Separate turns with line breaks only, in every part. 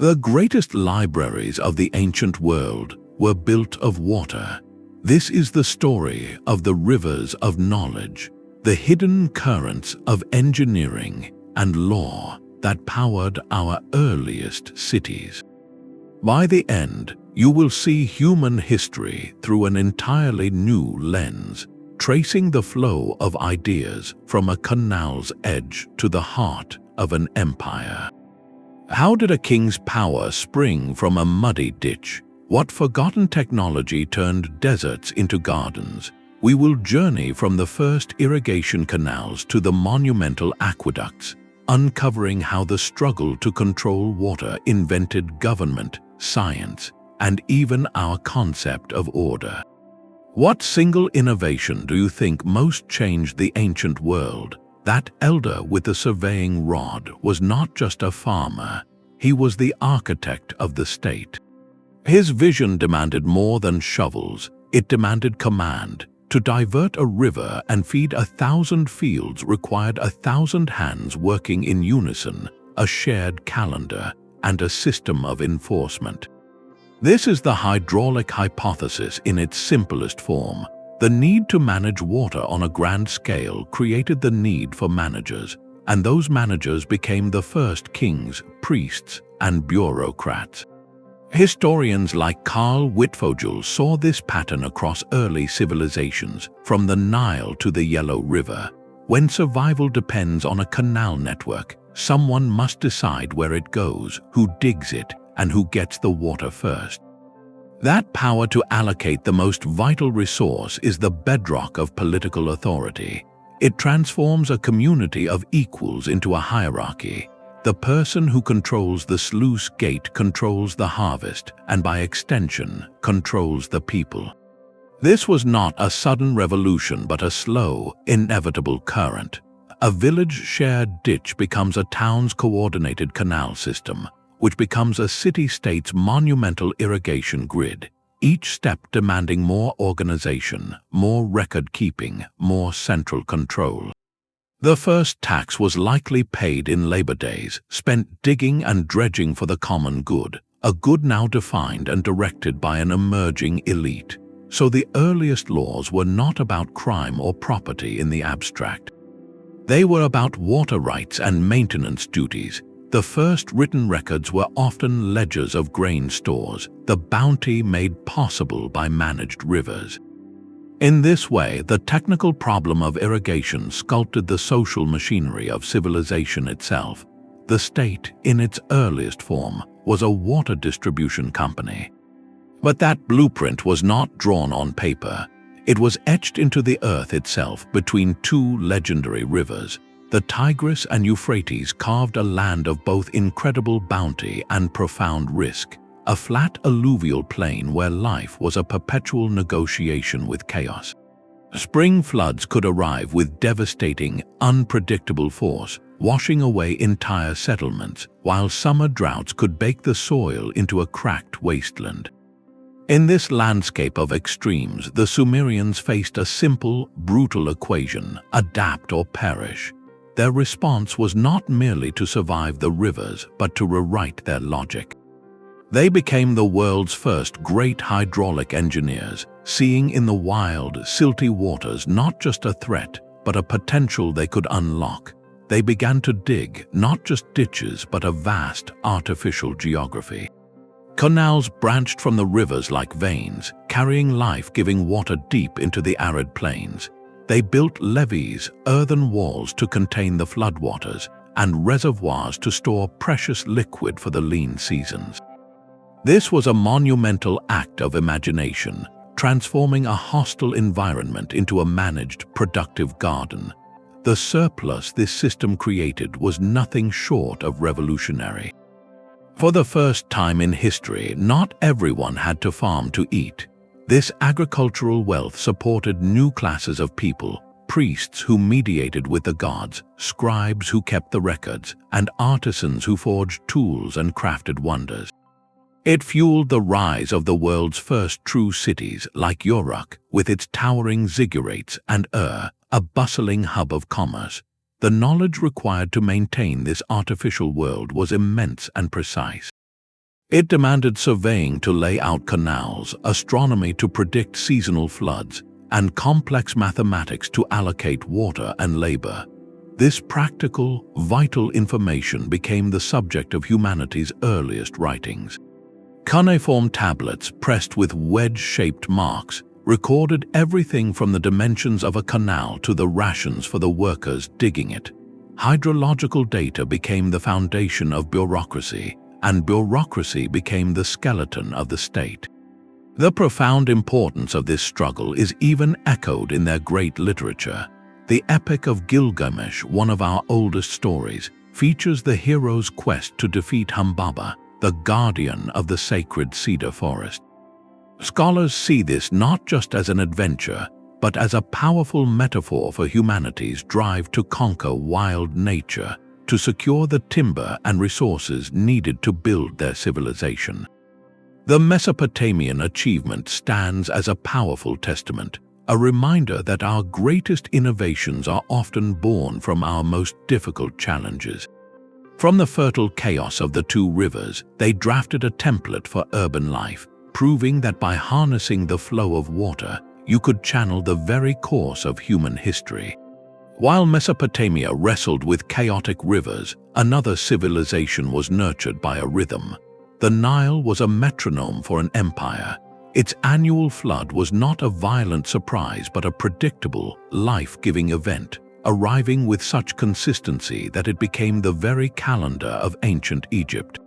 The greatest libraries of the ancient world were built of water. This is the story of the rivers of knowledge, the hidden currents of engineering and law that powered our earliest cities. By the end, you will see human history through an entirely new lens, tracing the flow of ideas from a canal's edge to the heart of an empire. How did a king's power spring from a muddy ditch? What forgotten technology turned deserts into gardens? We will journey from the first irrigation canals to the monumental aqueducts, uncovering how the struggle to control water invented government, science, and even our concept of order. What single innovation do you think most changed the ancient world? That elder with the surveying rod was not just a farmer, he was the architect of the state. His vision demanded more than shovels, it demanded command. To divert a river and feed 1,000 fields required 1,000 hands working in unison, a shared calendar, and a system of enforcement. This is the hydraulic hypothesis in its simplest form. The need to manage water on a grand scale created the need for managers, and those managers became the first kings, priests, and bureaucrats. Historians like Carl Wittfogel saw this pattern across early civilizations, from the Nile to the Yellow River. When survival depends on a canal network, someone must decide where it goes, who digs it, and who gets the water first. That power to allocate the most vital resource is the bedrock of political authority. It transforms a community of equals into a hierarchy. The person who controls the sluice gate controls the harvest, and by extension, controls the people. This was not a sudden revolution but a slow, inevitable current. A village-shared ditch becomes a town's coordinated canal system, which becomes a city-state's monumental irrigation grid, each step demanding more organization, more record-keeping, more central control. The first tax was likely paid in labor days, spent digging and dredging for the common good, a good now defined and directed by an emerging elite. So the earliest laws were not about crime or property in the abstract. They were about water rights and maintenance duties. The first written records were often ledgers of grain stores, the bounty made possible by managed rivers. In this way, the technical problem of irrigation sculpted the social machinery of civilization itself. The state, in its earliest form, was a water distribution company. But that blueprint was not drawn on paper. It was etched into the earth itself between two legendary rivers. The Tigris and Euphrates carved a land of both incredible bounty and profound risk, a flat alluvial plain where life was a perpetual negotiation with chaos. Spring floods could arrive with devastating, unpredictable force, washing away entire settlements, while summer droughts could bake the soil into a cracked wasteland. In this landscape of extremes, the Sumerians faced a simple, brutal equation: adapt or perish. Their response was not merely to survive the rivers, but to rewrite their logic. They became the world's first great hydraulic engineers, seeing in the wild, silty waters not just a threat, but a potential they could unlock. They began to dig, not just ditches, but a vast, artificial geography. Canals branched from the rivers like veins, carrying life-giving water deep into the arid plains. They built levees, earthen walls to contain the floodwaters, and reservoirs to store precious liquid for the lean seasons. This was a monumental act of imagination, transforming a hostile environment into a managed, productive garden. The surplus this system created was nothing short of revolutionary. For the first time in history, not everyone had to farm to eat. This agricultural wealth supported new classes of people: priests who mediated with the gods, scribes who kept the records, and artisans who forged tools and crafted wonders. It fueled the rise of the world's first true cities like Uruk, with its towering ziggurats, and a bustling hub of commerce. The knowledge required to maintain this artificial world was immense and precise. It demanded surveying to lay out canals, astronomy to predict seasonal floods, and complex mathematics to allocate water and labor. This practical, vital information became the subject of humanity's earliest writings. Cuneiform tablets pressed with wedge-shaped marks recorded everything from the dimensions of a canal to the rations for the workers digging it. Hydrological data became the foundation of bureaucracy, and bureaucracy became the skeleton of the state. The profound importance of this struggle is even echoed in their great literature. The Epic of Gilgamesh, one of our oldest stories, features the hero's quest to defeat Humbaba, the guardian of the sacred cedar forest. Scholars see this not just as an adventure, but as a powerful metaphor for humanity's drive to conquer wild nature, to secure the timber and resources needed to build their civilization. The Mesopotamian achievement stands as a powerful testament, a reminder that our greatest innovations are often born from our most difficult challenges. From the fertile chaos of the two rivers, they drafted a template for urban life, proving that by harnessing the flow of water, you could channel the very course of human history. While Mesopotamia wrestled with chaotic rivers, another civilization was nurtured by a rhythm. The Nile was a metronome for an empire. Its annual flood was not a violent surprise but a predictable, life-giving event, arriving with such consistency that it became the very calendar of ancient Egypt.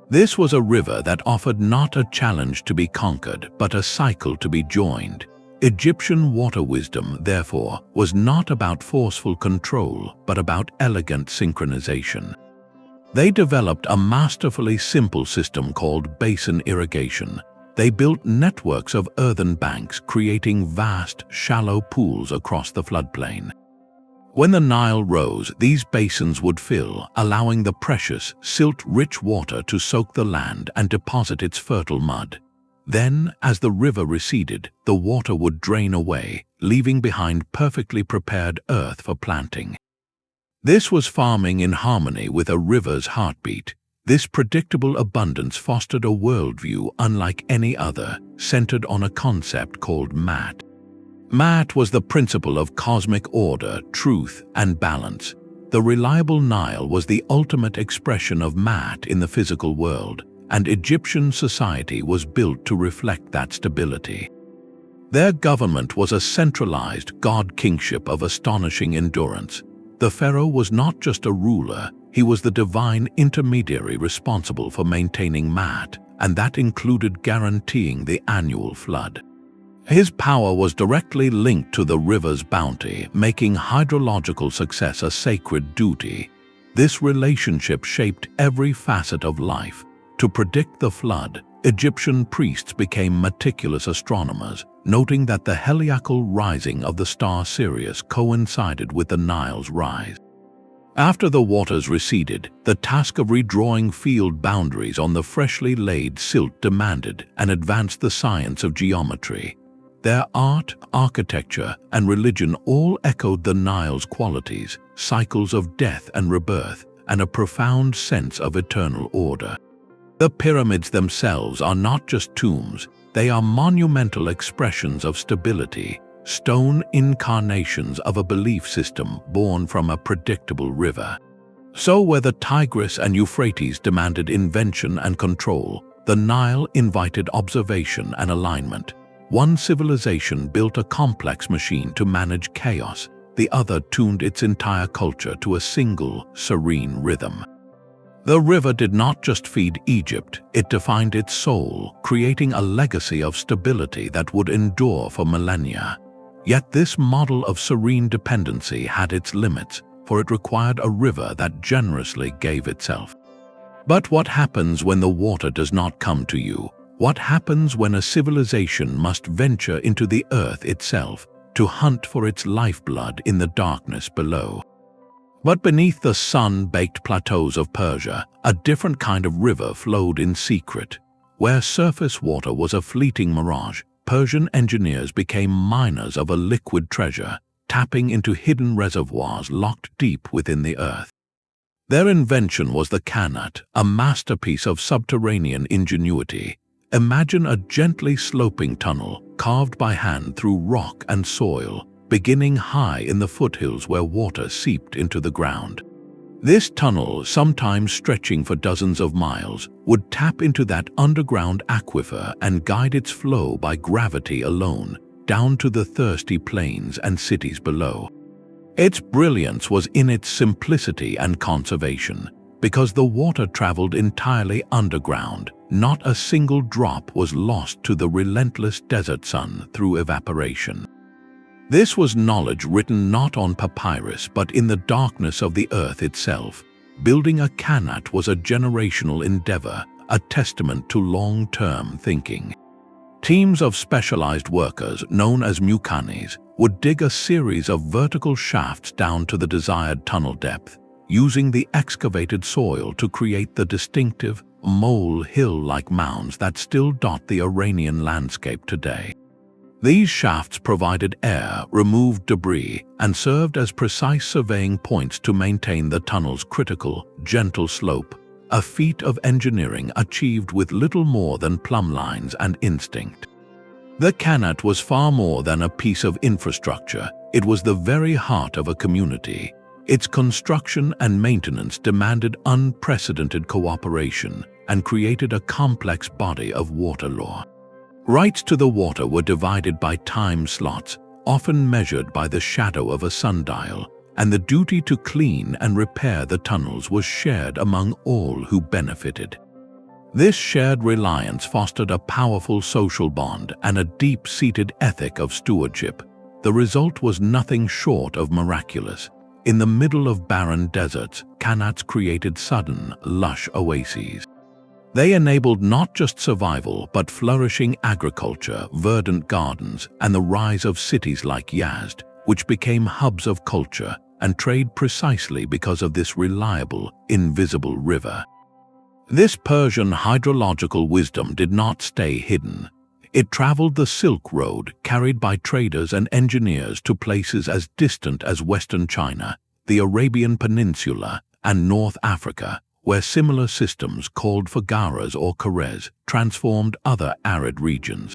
This was a river that offered not a challenge to be conquered, but a cycle to be joined. Egyptian water wisdom, therefore, was not about forceful control, but about elegant synchronization. They developed a masterfully simple system called basin irrigation. They built networks of earthen banks, creating vast, shallow pools across the floodplain. When the Nile rose, these basins would fill, allowing the precious, silt-rich water to soak the land and deposit its fertile mud. Then, as the river receded, the water would drain away, leaving behind perfectly prepared earth for planting. This was farming in harmony with a river's heartbeat. This predictable abundance fostered a worldview unlike any other, centered on a concept called Mat. Mat was the principle of cosmic order, truth, and balance. The reliable Nile was the ultimate expression of Mat in the physical world, and Egyptian society was built to reflect that stability. Their government was a centralized god-kingship of astonishing endurance. The pharaoh was not just a ruler, he was the divine intermediary responsible for maintaining Mat, and that included guaranteeing the annual flood. His power was directly linked to the river's bounty, making hydrological success a sacred duty. This relationship shaped every facet of life. To predict the flood, Egyptian priests became meticulous astronomers, noting that the heliacal rising of the star Sirius coincided with the Nile's rise. After the waters receded, the task of redrawing field boundaries on the freshly laid silt demanded and advanced the science of geometry. Their art, architecture, and religion all echoed the Nile's qualities, cycles of death and rebirth, and a profound sense of eternal order. The pyramids themselves are not just tombs, they are monumental expressions of stability, stone incarnations of a belief system born from a predictable river. So where the Tigris and Euphrates demanded invention and control, the Nile invited observation and alignment. One civilization built a complex machine to manage chaos, the other tuned its entire culture to a single, serene rhythm. The river did not just feed Egypt, it defined its soul, creating a legacy of stability that would endure for millennia. Yet this model of serene dependency had its limits, for it required a river that generously gave itself. But what happens when the water does not come to you? What happens when a civilization must venture into the earth itself to hunt for its lifeblood in the darkness below? But beneath the sun-baked plateaus of Persia, a different kind of river flowed in secret. Where surface water was a fleeting mirage, Persian engineers became miners of a liquid treasure, tapping into hidden reservoirs locked deep within the earth. Their invention was the Qanat, a masterpiece of subterranean ingenuity. Imagine a gently sloping tunnel carved by hand through rock and soil, beginning high in the foothills where water seeped into the ground. This tunnel, sometimes stretching for dozens of miles, would tap into that underground aquifer and guide its flow by gravity alone, down to the thirsty plains and cities below. Its brilliance was in its simplicity and conservation. Because the water traveled entirely underground, not a single drop was lost to the relentless desert sun through evaporation. This was knowledge written not on papyrus but in the darkness of the earth itself. Building a Qanat was a generational endeavor, a testament to long-term thinking. Teams of specialized workers, known as muqanis, would dig a series of vertical shafts down to the desired tunnel depth, using the excavated soil to create the distinctive, mole-hill-like mounds that still dot the Iranian landscape today. These shafts provided air, removed debris, and served as precise surveying points to maintain the tunnel's critical, gentle slope, a feat of engineering achieved with little more than plumb lines and instinct. The Qanat was far more than a piece of infrastructure. It was the very heart of a community. Its construction and maintenance demanded unprecedented cooperation and created a complex body of water law. Rights to the water were divided by time slots, often measured by the shadow of a sundial, and the duty to clean and repair the tunnels was shared among all who benefited. This shared reliance fostered a powerful social bond and a deep-seated ethic of stewardship. The result was nothing short of miraculous. In the middle of barren deserts, Qanats created sudden, lush oases. They enabled not just survival but flourishing agriculture, verdant gardens, and the rise of cities like Yazd, which became hubs of culture and trade precisely because of this reliable, invisible river. This Persian hydrological wisdom did not stay hidden. It traveled the Silk Road, carried by traders and engineers to places as distant as Western China, the Arabian Peninsula, and North Africa, where similar systems called for garas or karez transformed other arid regions.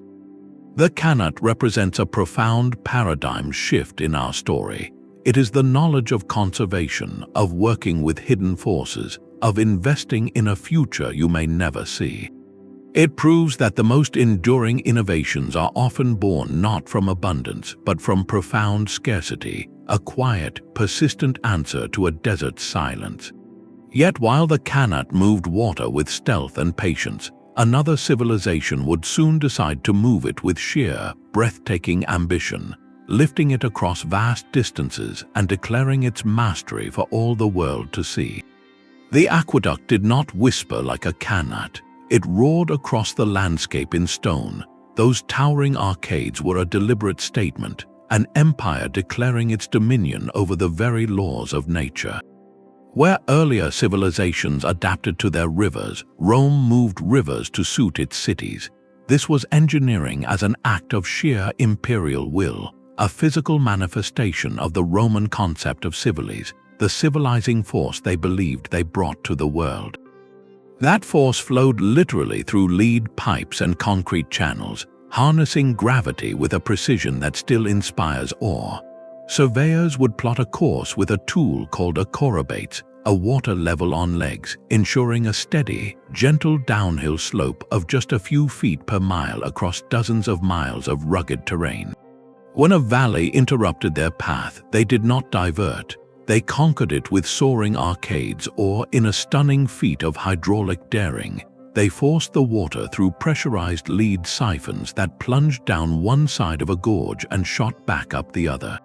The Qanat represents a profound paradigm shift in our story. It is the knowledge of conservation, of working with hidden forces, of investing in a future you may never see. It proves that the most enduring innovations are often born not from abundance but from profound scarcity, a quiet, persistent answer to a desert's silence. Yet while the Qanat moved water with stealth and patience, another civilization would soon decide to move it with sheer, breathtaking ambition, lifting it across vast distances and declaring its mastery for all the world to see. The aqueduct did not whisper like a Qanat. It roared across the landscape in stone. Those towering arcades were a deliberate statement, an empire declaring its dominion over the very laws of nature. Where earlier civilizations adapted to their rivers, Rome moved rivers to suit its cities. This was engineering as an act of sheer imperial will, a physical manifestation of the Roman concept of civilis, the civilizing force they believed they brought to the world. That force flowed literally through lead pipes and concrete channels, harnessing gravity with a precision that still inspires awe. Surveyors would plot a course with a tool called a chorobates, a water level on legs, ensuring a steady, gentle downhill slope of just a few feet per mile across dozens of miles of rugged terrain. When a valley interrupted their path, they did not divert. They conquered it with soaring arcades or, in a stunning feat of hydraulic daring, they forced the water through pressurized lead siphons that plunged down one side of a gorge and shot back up the other.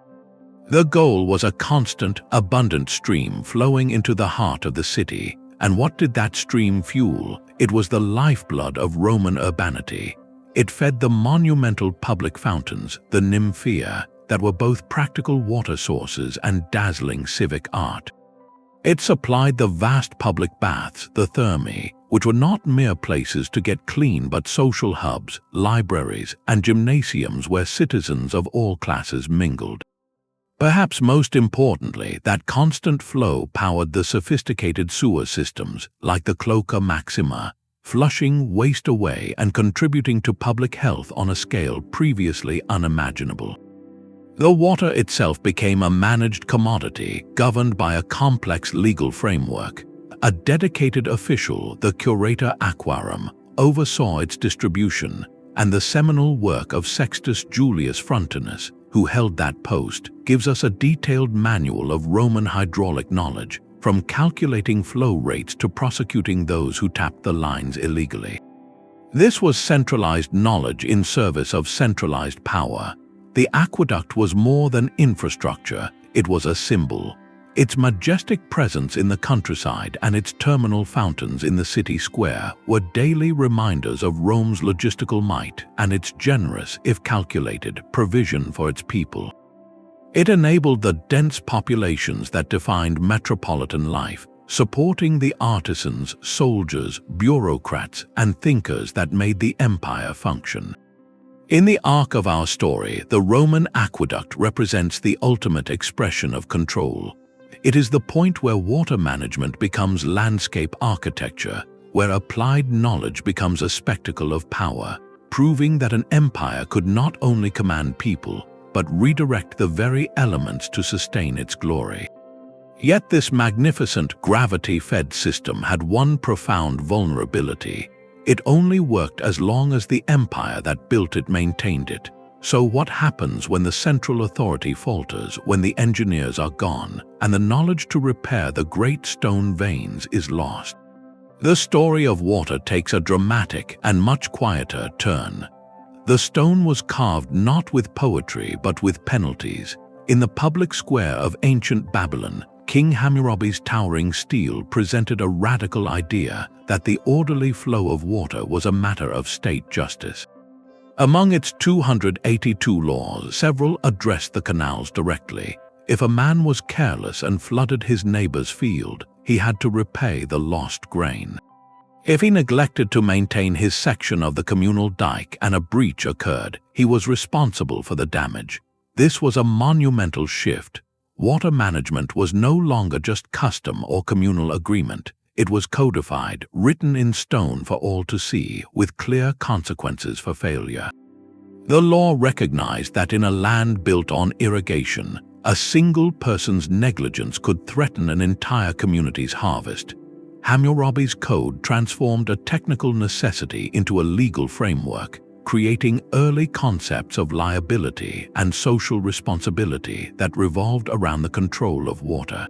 The goal was a constant, abundant stream flowing into the heart of the city. And what did that stream fuel? It was the lifeblood of Roman urbanity. It fed the monumental public fountains, the Nymphaea, that were both practical water sources and dazzling civic art. It supplied the vast public baths, the thermae, which were not mere places to get clean but social hubs, libraries, and gymnasiums where citizens of all classes mingled. Perhaps most importantly, that constant flow powered the sophisticated sewer systems like the Cloaca Maxima, flushing waste away and contributing to public health on a scale previously unimaginable. The water itself became a managed commodity governed by a complex legal framework. A dedicated official, the Curator Aquarum, oversaw its distribution, and the seminal work of Sextus Julius Frontinus, who held that post, gives us a detailed manual of Roman hydraulic knowledge, from calculating flow rates to prosecuting those who tapped the lines illegally. This was centralized knowledge in service of centralized power. The aqueduct was more than infrastructure, it was a symbol. Its majestic presence in the countryside and its terminal fountains in the city square were daily reminders of Rome's logistical might and its generous, if calculated, provision for its people. It enabled the dense populations that defined metropolitan life, supporting the artisans, soldiers, bureaucrats, and thinkers that made the empire function. In the arc of our story, the Roman aqueduct represents the ultimate expression of control. It is the point where water management becomes landscape architecture, where applied knowledge becomes a spectacle of power, proving that an empire could not only command people, but redirect the very elements to sustain its glory. Yet this magnificent gravity-fed system had one profound vulnerability. It only worked as long as the empire that built it maintained it. So what happens when the central authority falters, when the engineers are gone, and the knowledge to repair the great stone veins is lost? The story of water takes a dramatic and much quieter turn. The stone was carved not with poetry but with penalties. In the public square of ancient Babylon, King Hammurabi's towering stele presented a radical idea that the orderly flow of water was a matter of state justice. Among its 282 laws, several addressed the canals directly. If a man was careless and flooded his neighbor's field, he had to repay the lost grain. If he neglected to maintain his section of the communal dike and a breach occurred, he was responsible for the damage. This was a monumental shift. Water management was no longer just custom or communal agreement. It was codified, written in stone for all to see, with clear consequences for failure. The law recognized that in a land built on irrigation, a single person's negligence could threaten an entire community's harvest. Hammurabi's code transformed a technical necessity into a legal framework, creating early concepts of liability and social responsibility that revolved around the control of water.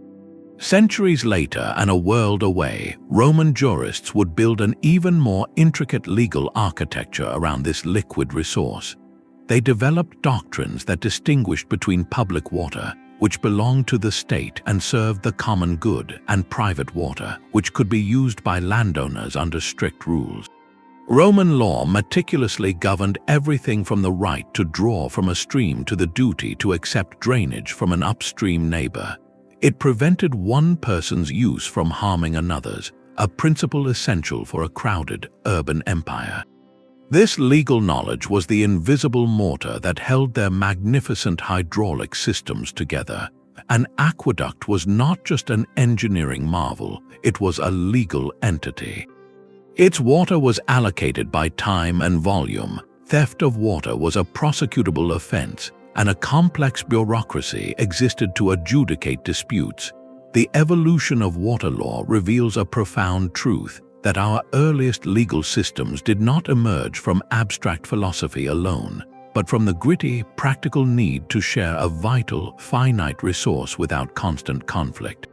Centuries later and a world away, Roman jurists would build an even more intricate legal architecture around this liquid resource. They developed doctrines that distinguished between public water, which belonged to the state and served the common good, and private water, which could be used by landowners under strict rules. Roman law meticulously governed everything from the right to draw from a stream to the duty to accept drainage from an upstream neighbor. It prevented one person's use from harming another's, a principle essential for a crowded, urban empire. This legal knowledge was the invisible mortar that held their magnificent hydraulic systems together. An aqueduct was not just an engineering marvel, it was a legal entity. Its water was allocated by time and volume. Theft of water was a prosecutable offense, and a complex bureaucracy existed to adjudicate disputes. The evolution of water law reveals a profound truth, that our earliest legal systems did not emerge from abstract philosophy alone, but from the gritty, practical need to share a vital, finite resource without constant conflict.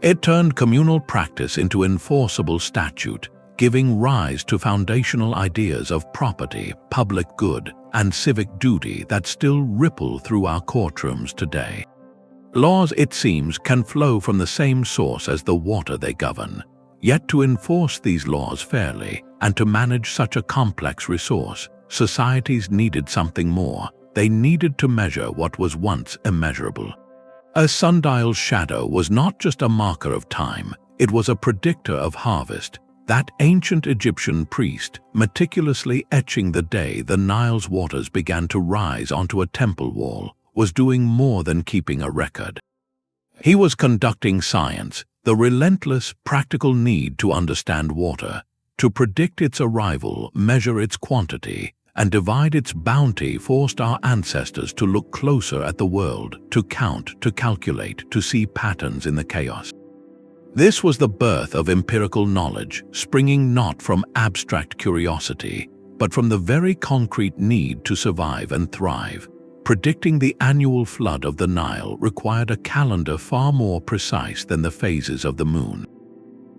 It turned communal practice into enforceable statute, giving rise to foundational ideas of property, public good, and civic duty that still ripple through our courtrooms today. Laws, it seems, can flow from the same source as the water they govern. Yet to enforce these laws fairly, and to manage such a complex resource, societies needed something more. They needed to measure what was once immeasurable. A sundial's shadow was not just a marker of time, it was a predictor of harvest. That ancient Egyptian priest, meticulously etching the day the Nile's waters began to rise onto a temple wall, was doing more than keeping a record. He was conducting science, the relentless, practical need to understand water, to predict its arrival, measure its quantity, and divide its bounty forced our ancestors to look closer at the world, to count, to calculate, to see patterns in the chaos. This was the birth of empirical knowledge, springing not from abstract curiosity, but from the very concrete need to survive and thrive. Predicting the annual flood of the Nile required a calendar far more precise than the phases of the moon.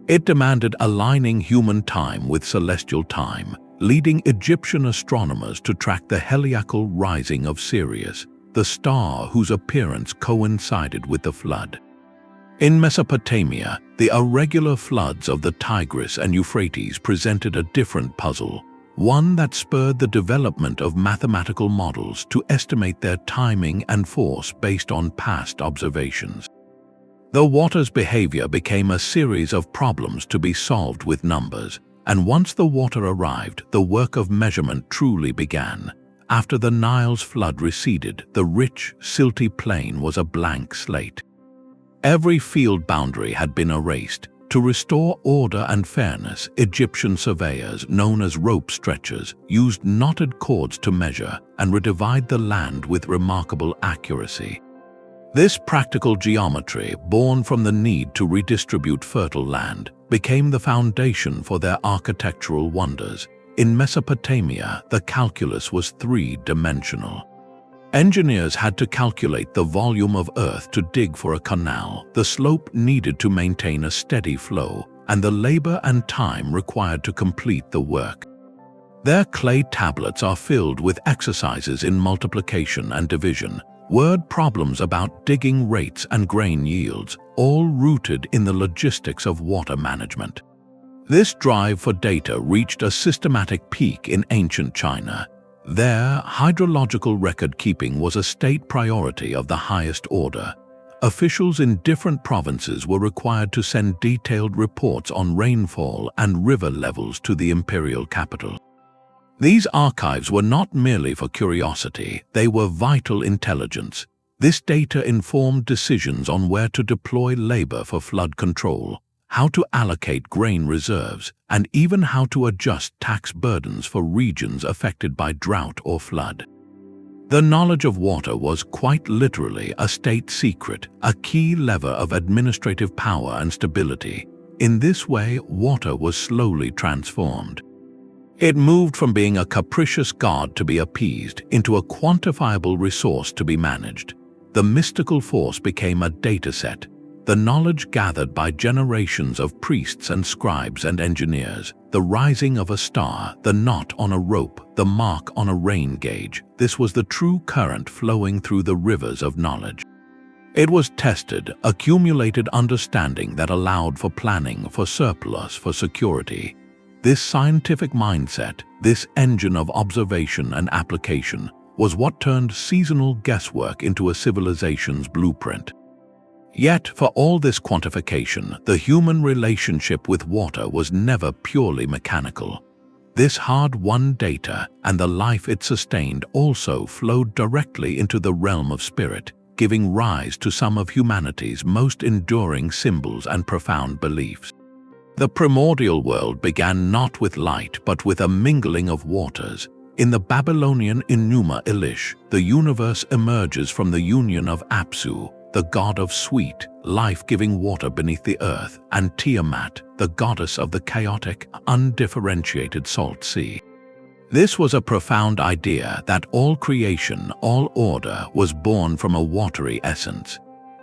It demanded aligning human time with celestial time, leading Egyptian astronomers to track the heliacal rising of Sirius, the star whose appearance coincided with the flood. In Mesopotamia, the irregular floods of the Tigris and Euphrates presented a different puzzle, one that spurred the development of mathematical models to estimate their timing and force based on past observations. The water's behavior became a series of problems to be solved with numbers, and once the water arrived, the work of measurement truly began. After the Nile's flood receded, the rich, silty plain was a blank slate. Every field boundary had been erased. To restore order and fairness, Egyptian surveyors, known as rope stretchers, used knotted cords to measure and redivide the land with remarkable accuracy. This practical geometry, born from the need to redistribute fertile land, became the foundation for their architectural wonders. In Mesopotamia, the calculus was three-dimensional. Engineers had to calculate the volume of earth to dig for a canal, the slope needed to maintain a steady flow, and the labor and time required to complete the work. Their clay tablets are filled with exercises in multiplication and division, word problems about digging rates and grain yields, all rooted in the logistics of water management. This drive for data reached a systematic peak in ancient China. There, hydrological record-keeping was a state priority of the highest order. Officials in different provinces were required to send detailed reports on rainfall and river levels to the imperial capital. These archives were not merely for curiosity, they were vital intelligence. This data informed decisions on where to deploy labor for flood control, how to allocate grain reserves, and even how to adjust tax burdens for regions affected by drought or flood. The knowledge of water was quite literally a state secret, a key lever of administrative power and stability. In this way, water was slowly transformed. It moved from being a capricious god to be appeased into a quantifiable resource to be managed. The mystical force became a dataset, the knowledge gathered by generations of priests and scribes and engineers, the rising of a star, the knot on a rope, the mark on a rain gauge. This was the true current flowing through the rivers of knowledge. It was tested, accumulated understanding that allowed for planning, for surplus, for security. This scientific mindset, this engine of observation and application, was what turned seasonal guesswork into a civilization's blueprint. Yet, for all this quantification, the human relationship with water was never purely mechanical. This hard-won data and the life it sustained also flowed directly into the realm of spirit, giving rise to some of humanity's most enduring symbols and profound beliefs. The primordial world began not with light but with a mingling of waters. In the Babylonian Enuma Elish, the universe emerges from the union of Apsu, the god of sweet, life-giving water beneath the earth, and Tiamat, the goddess of the chaotic, undifferentiated salt sea. This was a profound idea that all creation, all order, was born from a watery essence.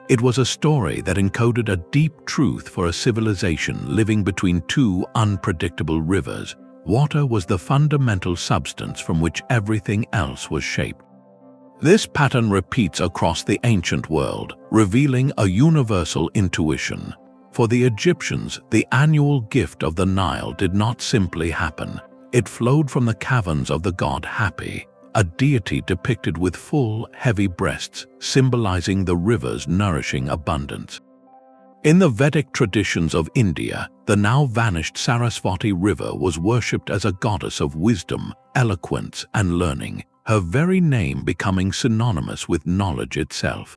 It was a story that encoded a deep truth for a civilization living between two unpredictable rivers. Water was the fundamental substance from which everything else was shaped. This pattern repeats across the ancient world, revealing a universal intuition. For the Egyptians, the annual gift of the Nile did not simply happen. It flowed from the caverns of the god Hapi, a deity depicted with full, heavy breasts, symbolizing the river's nourishing abundance. In the Vedic traditions of India, the now vanished Sarasvati River was worshipped as a goddess of wisdom, eloquence, and learning. her very name becoming synonymous with knowledge itself.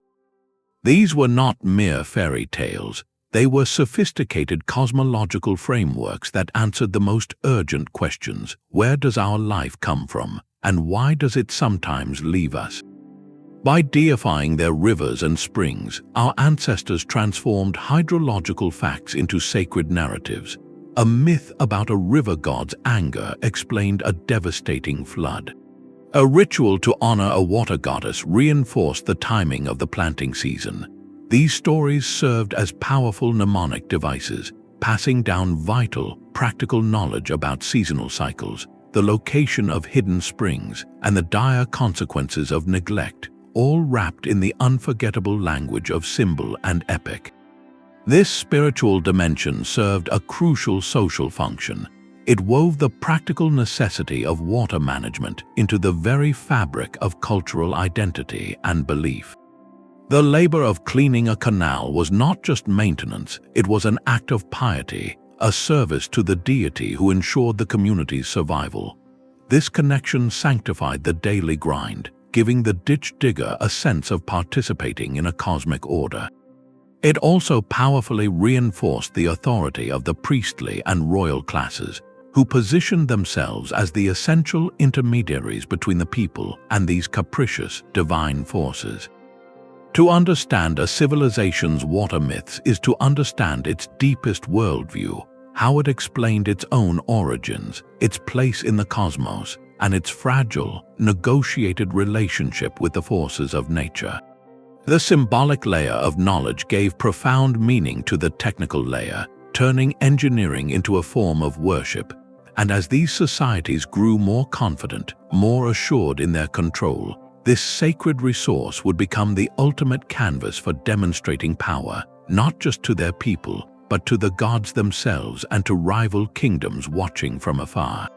These were not mere fairy tales. They were sophisticated cosmological frameworks that answered the most urgent questions. Where does our life come from, and why does it sometimes leave us? By deifying their rivers and springs, our ancestors transformed hydrological facts into sacred narratives. A myth about a river god's anger explained a devastating flood. A ritual to honor a water goddess reinforced the timing of the planting season. These stories served as powerful mnemonic devices, passing down vital, practical knowledge about seasonal cycles, the location of hidden springs, and the dire consequences of neglect, all wrapped in the unforgettable language of symbol and epic. This spiritual dimension served a crucial social function. It wove the practical necessity of water management into the very fabric of cultural identity and belief. The labor of cleaning a canal was not just maintenance, it was an act of piety, a service to the deity who ensured the community's survival. This connection sanctified the daily grind, giving the ditch digger a sense of participating in a cosmic order. It also powerfully reinforced the authority of the priestly and royal classes, who positioned themselves as the essential intermediaries between the people and these capricious divine forces. To understand a civilization's water myths is to understand its deepest worldview, how it explained its own origins, its place in the cosmos, and its fragile, negotiated relationship with the forces of nature. The symbolic layer of knowledge gave profound meaning to the technical layer, turning engineering into a form of worship. And as these societies grew more confident, more assured in their control, this sacred resource would become the ultimate canvas for demonstrating power, not just to their people, but to the gods themselves and to rival kingdoms watching from afar.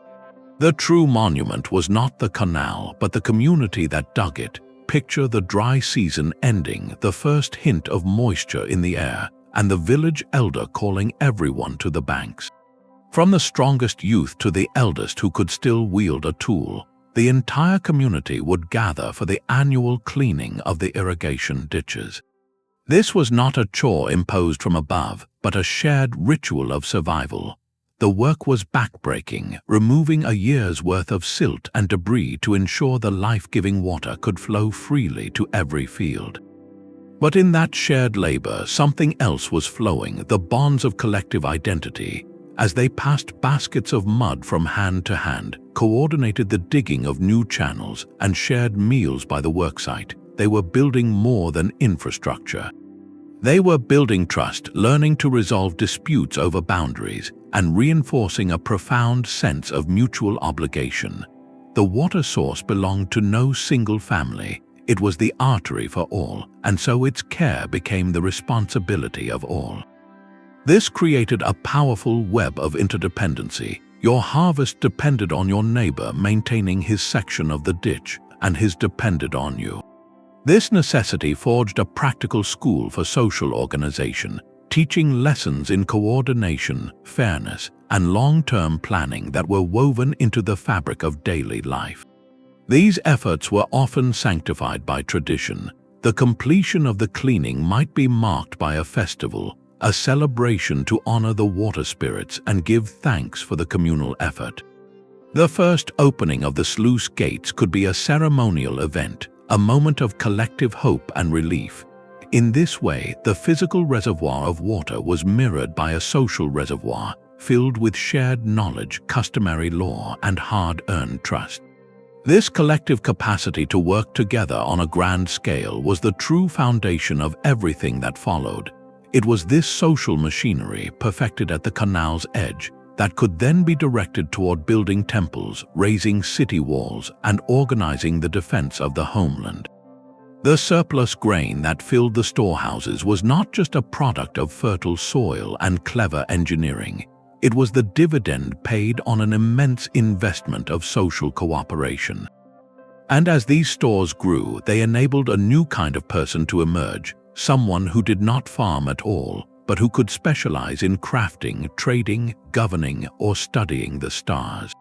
The true monument was not the canal, but the community that dug it. Picture the dry season ending, the first hint of moisture in the air, and the village elder calling everyone to the banks. From the strongest youth to the eldest who could still wield a tool, the entire community would gather for the annual cleaning of the irrigation ditches. This was not a chore imposed from above, but a shared ritual of survival. The work was backbreaking, removing a year's worth of silt and debris to ensure the life-giving water could flow freely to every field. But in that shared labor, something else was flowing, the bonds of collective identity. As they passed baskets of mud from hand to hand, coordinated the digging of new channels, and shared meals by the worksite, they were building more than infrastructure. They were building trust, learning to resolve disputes over boundaries, and reinforcing a profound sense of mutual obligation. The water source belonged to no single family. It was the artery for all, and so its care became the responsibility of all. This created a powerful web of interdependency. Your harvest depended on your neighbor maintaining his section of the ditch, and his depended on you. This necessity forged a practical school for social organization, teaching lessons in coordination, fairness, and long-term planning that were woven into the fabric of daily life. These efforts were often sanctified by tradition. The completion of the cleaning might be marked by a festival, a celebration to honor the water spirits and give thanks for the communal effort. The first opening of the sluice gates could be a ceremonial event, a moment of collective hope and relief. In this way, the physical reservoir of water was mirrored by a social reservoir, filled with shared knowledge, customary law, and hard-earned trust. This collective capacity to work together on a grand scale was the true foundation of everything that followed. It was this social machinery, perfected at the canal's edge, that could then be directed toward building temples, raising city walls, and organizing the defense of the homeland. The surplus grain that filled the storehouses was not just a product of fertile soil and clever engineering. It was the dividend paid on an immense investment of social cooperation. And as these stores grew, they enabled a new kind of person to emerge, someone who did not farm at all, but who could specialize in crafting, trading, governing, or studying the stars.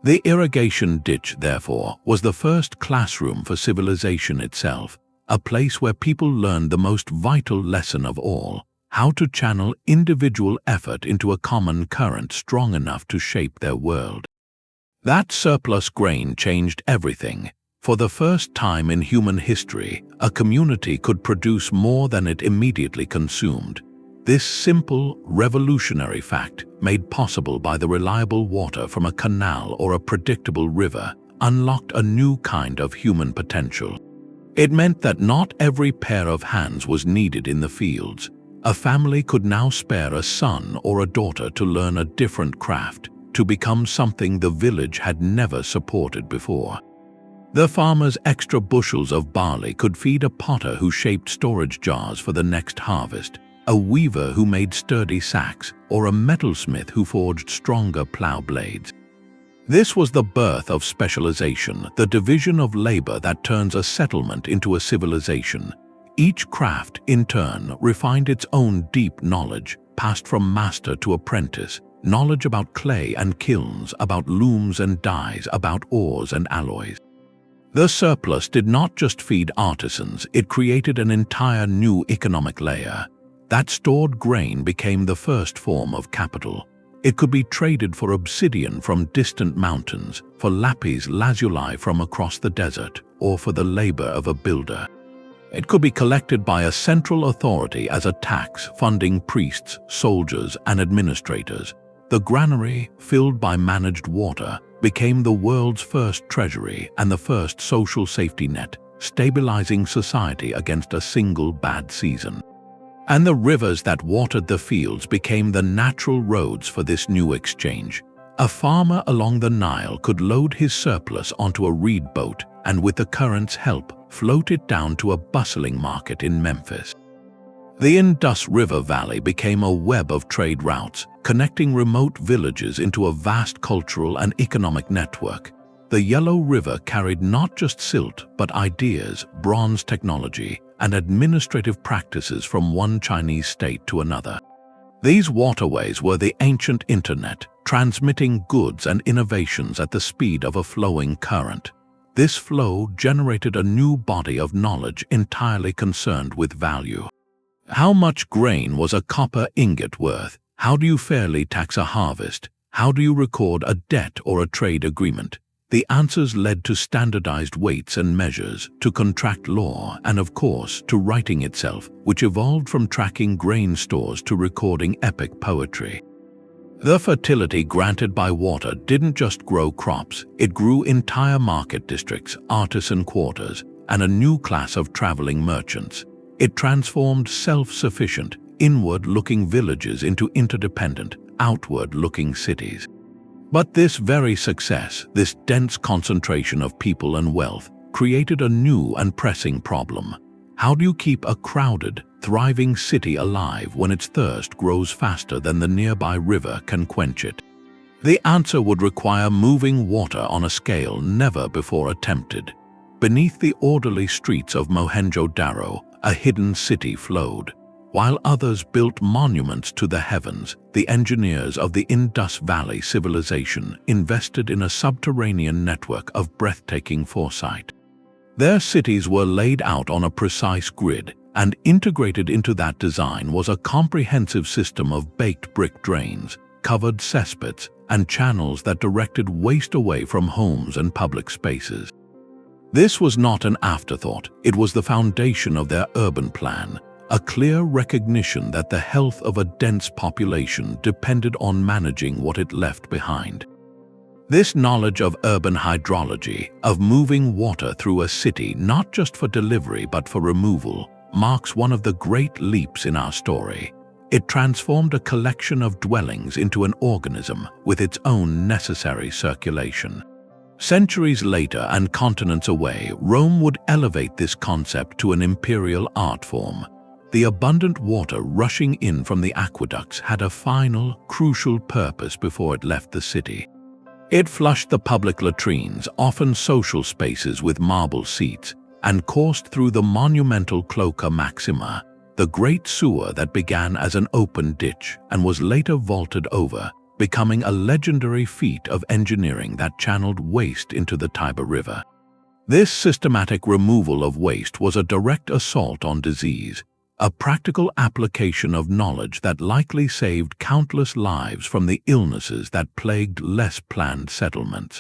The irrigation ditch, therefore, was the first classroom for civilization itself, a place where people learned the most vital lesson of all: how to channel individual effort into a common current strong enough to shape their world. That surplus grain changed everything. For the first time in human history, a community could produce more than it immediately consumed. This simple, revolutionary fact, made possible by the reliable water from a canal or a predictable river, unlocked a new kind of human potential. It meant that not every pair of hands was needed in the fields. A family could now spare a son or a daughter to learn a different craft, to become something the village had never supported before. The farmer's extra bushels of barley could feed a potter who shaped storage jars for the next harvest, a weaver who made sturdy sacks, or a metalsmith who forged stronger plow blades. This was the birth of specialization, the division of labor that turns a settlement into a civilization. Each craft, in turn, refined its own deep knowledge, passed from master to apprentice, knowledge about clay and kilns, about looms and dyes, about ores and alloys. The surplus did not just feed artisans, it created an entire new economic layer. That stored grain became the first form of capital. It could be traded for obsidian from distant mountains, for lapis lazuli from across the desert, or for the labor of a builder. It could be collected by a central authority as a tax, funding priests, soldiers, and administrators. The granary, filled by managed water, became the world's first treasury and the first social safety net, stabilizing society against a single bad season. And the rivers that watered the fields became the natural roads for this new exchange. A farmer along the Nile could load his surplus onto a reed boat and, with the current's help, float it down to a bustling market in Memphis. The Indus River Valley became a web of trade routes, connecting remote villages into a vast cultural and economic network. The Yellow River carried not just silt, but ideas, bronze technology, and administrative practices from one Chinese state to another. These waterways were the ancient internet, transmitting goods and innovations at the speed of a flowing current. This flow generated a new body of knowledge entirely concerned with value. How much grain was a copper ingot worth? How do you fairly tax a harvest? How do you record a debt or a trade agreement? The answers led to standardized weights and measures, to contract law, and of course, to writing itself, which evolved from tracking grain stores to recording epic poetry. The fertility granted by water didn't just grow crops, it grew entire market districts, artisan quarters, and a new class of traveling merchants. It transformed self-sufficient, inward-looking villages into interdependent, outward-looking cities. But this very success, this dense concentration of people and wealth, created a new and pressing problem. How do you keep a crowded, thriving city alive when its thirst grows faster than the nearby river can quench it? The answer would require moving water on a scale never before attempted. Beneath the orderly streets of Mohenjo-Daro, a hidden city flowed. While others built monuments to the heavens, the engineers of the Indus Valley civilization invested in a subterranean network of breathtaking foresight. Their cities were laid out on a precise grid, and integrated into that design was a comprehensive system of baked brick drains, covered cesspits, and channels that directed waste away from homes and public spaces. This was not an afterthought, it was the foundation of their urban plan, a clear recognition that the health of a dense population depended on managing what it left behind. This knowledge of urban hydrology, of moving water through a city not just for delivery but for removal, marks one of the great leaps in our story. It transformed a collection of dwellings into an organism with its own necessary circulation. Centuries later and continents away, Rome would elevate this concept to an imperial art form. The abundant water rushing in from the aqueducts had a final, crucial purpose before it left the city. It flushed the public latrines, often social spaces with marble seats, and coursed through the monumental Cloaca Maxima, the great sewer that began as an open ditch and was later vaulted over, becoming a legendary feat of engineering that channeled waste into the Tiber River. This systematic removal of waste was a direct assault on disease, a practical application of knowledge that likely saved countless lives from the illnesses that plagued less planned settlements.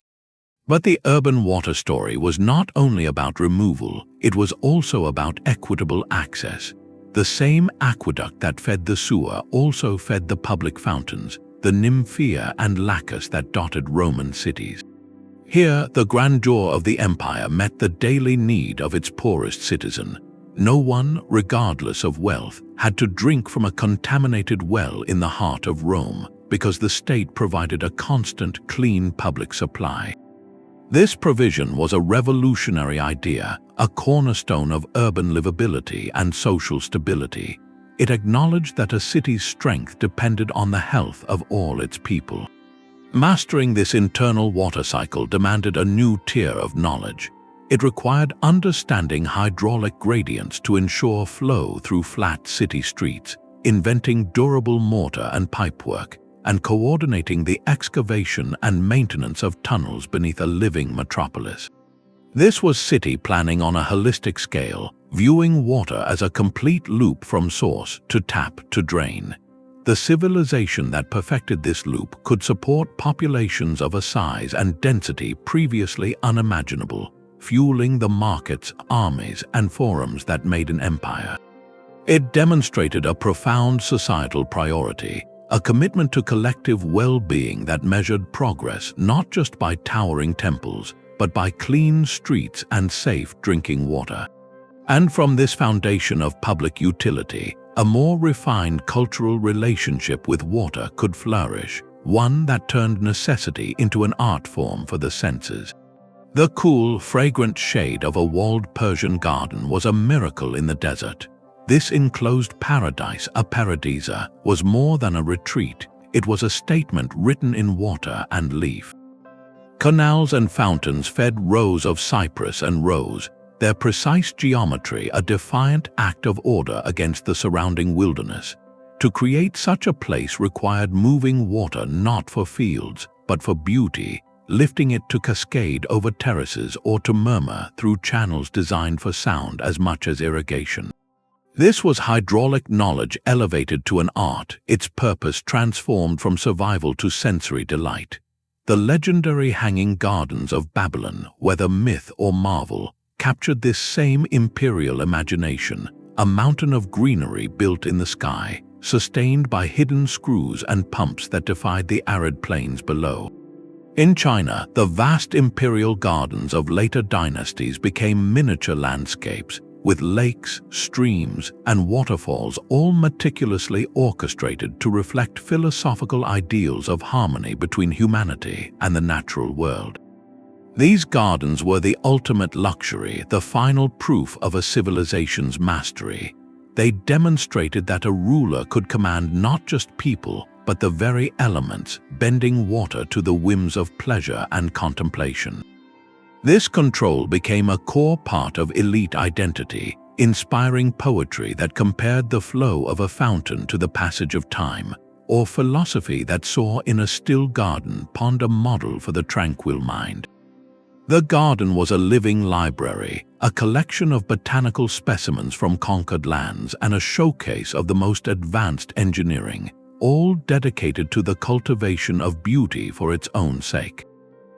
But the urban water story was not only about removal, it was also about equitable access. The same aqueduct that fed the sewer also fed the public fountains, the Nymphea and Lacus that dotted Roman cities. Here, the grandeur of the empire met the daily need of its poorest citizen. No one, regardless of wealth, had to drink from a contaminated well in the heart of Rome because the state provided a constant, clean public supply. This provision was a revolutionary idea, a cornerstone of urban livability and social stability. It acknowledged that a city's strength depended on the health of all its people. Mastering this internal water cycle demanded a new tier of knowledge. It required understanding hydraulic gradients to ensure flow through flat city streets, inventing durable mortar and pipework, and coordinating the excavation and maintenance of tunnels beneath a living metropolis. This was city planning on a holistic scale, viewing water as a complete loop from source to tap to drain. The civilization that perfected this loop could support populations of a size and density previously unimaginable, fueling the markets, armies, and forums that made an empire. It demonstrated a profound societal priority, a commitment to collective well-being that measured progress not just by towering temples, but by clean streets and safe drinking water. And from this foundation of public utility, a more refined cultural relationship with water could flourish, one that turned necessity into an art form for the senses. The cool, fragrant shade of a walled Persian garden was a miracle in the desert. This enclosed paradise, a paradisa, was more than a retreat. It was a statement written in water and leaf. Canals and fountains fed rows of cypress and rose, their precise geometry a defiant act of order against the surrounding wilderness. To create such a place required moving water not for fields, but for beauty, lifting it to cascade over terraces or to murmur through channels designed for sound as much as irrigation. This was hydraulic knowledge elevated to an art, its purpose transformed from survival to sensory delight. The legendary hanging gardens of Babylon, whether myth or marvel, captured this same imperial imagination, a mountain of greenery built in the sky, sustained by hidden screws and pumps that defied the arid plains below. In China, the vast imperial gardens of later dynasties became miniature landscapes, with lakes, streams, and waterfalls all meticulously orchestrated to reflect philosophical ideals of harmony between humanity and the natural world. These gardens were the ultimate luxury, the final proof of a civilization's mastery. They demonstrated that a ruler could command not just people, but the very elements, bending water to the whims of pleasure and contemplation. This control became a core part of elite identity, inspiring poetry that compared the flow of a fountain to the passage of time, or philosophy that saw in a still garden pond a model for the tranquil mind. The garden was a living library, a collection of botanical specimens from conquered lands and a showcase of the most advanced engineering, all dedicated to the cultivation of beauty for its own sake.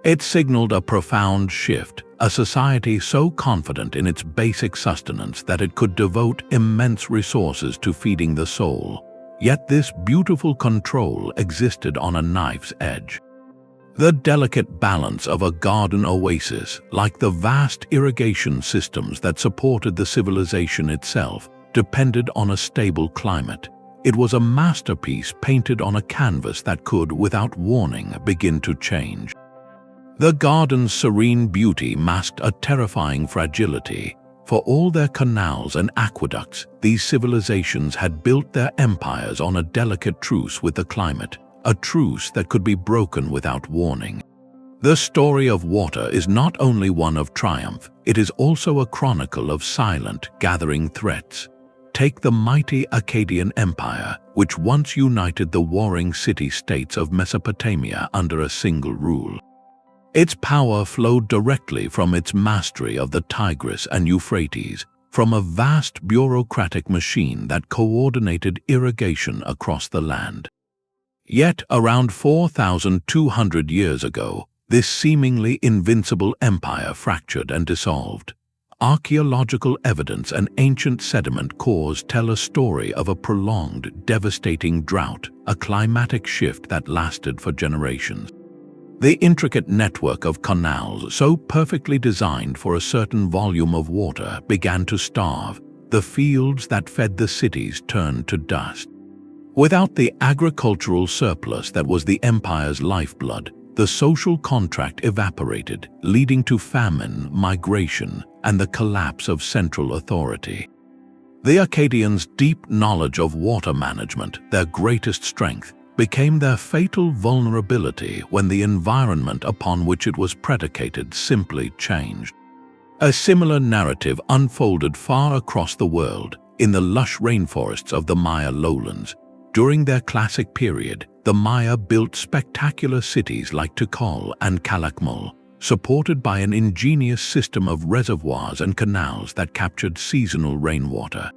It signaled a profound shift, a society so confident in its basic sustenance that it could devote immense resources to feeding the soul. Yet this beautiful control existed on a knife's edge. The delicate balance of a garden oasis, like the vast irrigation systems that supported the civilization itself, depended on a stable climate. It was a masterpiece painted on a canvas that could, without warning, begin to change. The garden's serene beauty masked a terrifying fragility. For all their canals and aqueducts, these civilizations had built their empires on a delicate truce with the climate, a truce that could be broken without warning. The story of water is not only one of triumph, it is also a chronicle of silent, gathering threats. Take the mighty Akkadian Empire, which once united the warring city-states of Mesopotamia under a single rule. Its power flowed directly from its mastery of the Tigris and Euphrates, from a vast bureaucratic machine that coordinated irrigation across the land. Yet, around 4,200 years ago, this seemingly invincible empire fractured and dissolved. Archaeological evidence and ancient sediment cores tell a story of a prolonged, devastating drought, a climatic shift that lasted for generations. The intricate network of canals, so perfectly designed for a certain volume of water, began to starve. The fields that fed the cities turned to dust. Without the agricultural surplus that was the empire's lifeblood, the social contract evaporated, leading to famine, migration, and the collapse of central authority. The Akkadians' deep knowledge of water management, their greatest strength, became their fatal vulnerability when the environment upon which it was predicated simply changed. A similar narrative unfolded far across the world, in the lush rainforests of the Maya lowlands. During their classic period, the Maya built spectacular cities like Tikal and Calakmul, supported by an ingenious system of reservoirs and canals that captured seasonal rainwater.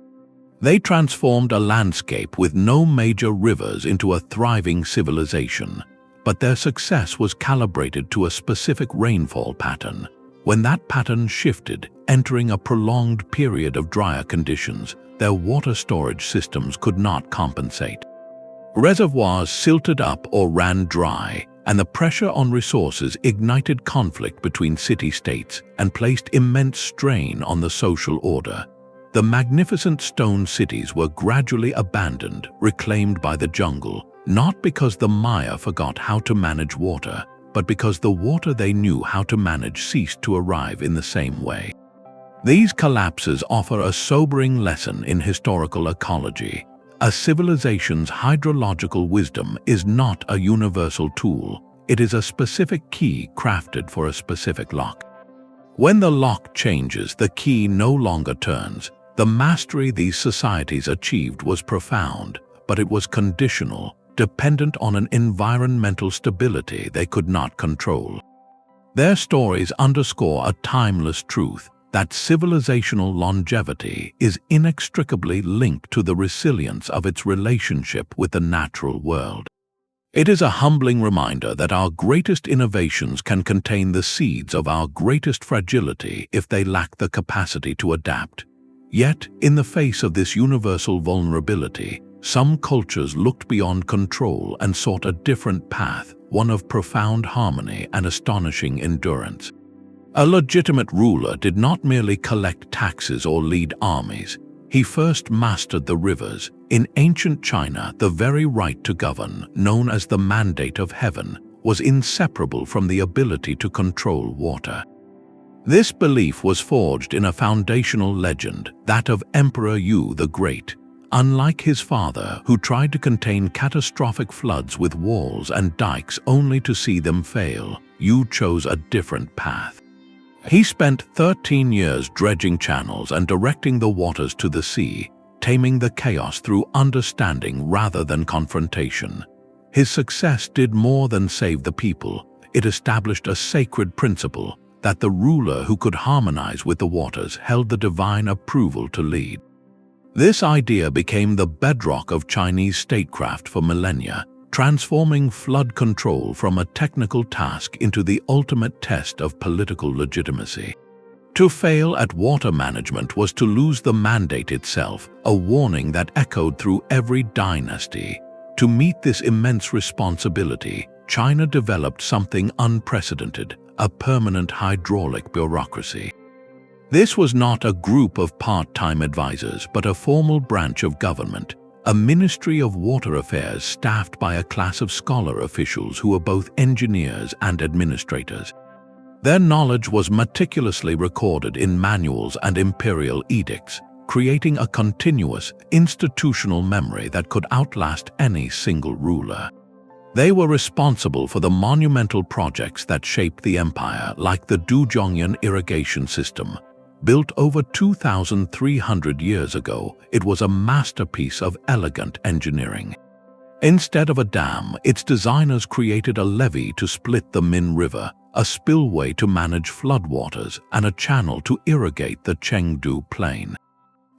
They transformed a landscape with no major rivers into a thriving civilization, but their success was calibrated to a specific rainfall pattern. When that pattern shifted, entering a prolonged period of drier conditions, their water storage systems could not compensate. Reservoirs silted up or ran dry, and the pressure on resources ignited conflict between city-states and placed immense strain on the social order. The magnificent stone cities were gradually abandoned, reclaimed by the jungle, not because the Maya forgot how to manage water, but because the water they knew how to manage ceased to arrive in the same way. These collapses offer a sobering lesson in historical ecology. A civilization's hydrological wisdom is not a universal tool. It is a specific key crafted for a specific lock. When the lock changes, the key no longer turns. The mastery these societies achieved was profound, but it was conditional, dependent on an environmental stability they could not control. Their stories underscore a timeless truth that civilizational longevity is inextricably linked to the resilience of its relationship with the natural world. It is a humbling reminder that our greatest innovations can contain the seeds of our greatest fragility if they lack the capacity to adapt. Yet, in the face of this universal vulnerability, some cultures looked beyond control and sought a different path, one of profound harmony and astonishing endurance. A legitimate ruler did not merely collect taxes or lead armies. He first mastered the rivers. In ancient China, the very right to govern, known as the mandate of heaven, was inseparable from the ability to control water. This belief was forged in a foundational legend, that of Emperor Yu the Great. Unlike his father, who tried to contain catastrophic floods with walls and dikes only to see them fail, Yu chose a different path. He spent 13 years dredging channels and directing the waters to the sea, taming the chaos through understanding rather than confrontation. His success did more than save the people. It established a sacred principle that the ruler who could harmonize with the waters held the divine approval to lead. This idea became the bedrock of Chinese statecraft for millennia, transforming flood control from a technical task into the ultimate test of political legitimacy. To fail at water management was to lose the mandate itself, a warning that echoed through every dynasty. To meet this immense responsibility, China developed something unprecedented, a permanent hydraulic bureaucracy. This was not a group of part-time advisors, but a formal branch of government, a Ministry of Water Affairs staffed by a class of scholar officials who were both engineers and administrators. Their knowledge was meticulously recorded in manuals and imperial edicts, creating a continuous, institutional memory that could outlast any single ruler. They were responsible for the monumental projects that shaped the empire, like the Duzhongyan irrigation system, Built over 2,300 years ago, it was a masterpiece of elegant engineering. Instead of a dam, its designers created a levee to split the Min River, a spillway to manage floodwaters, and a channel to irrigate the Chengdu Plain.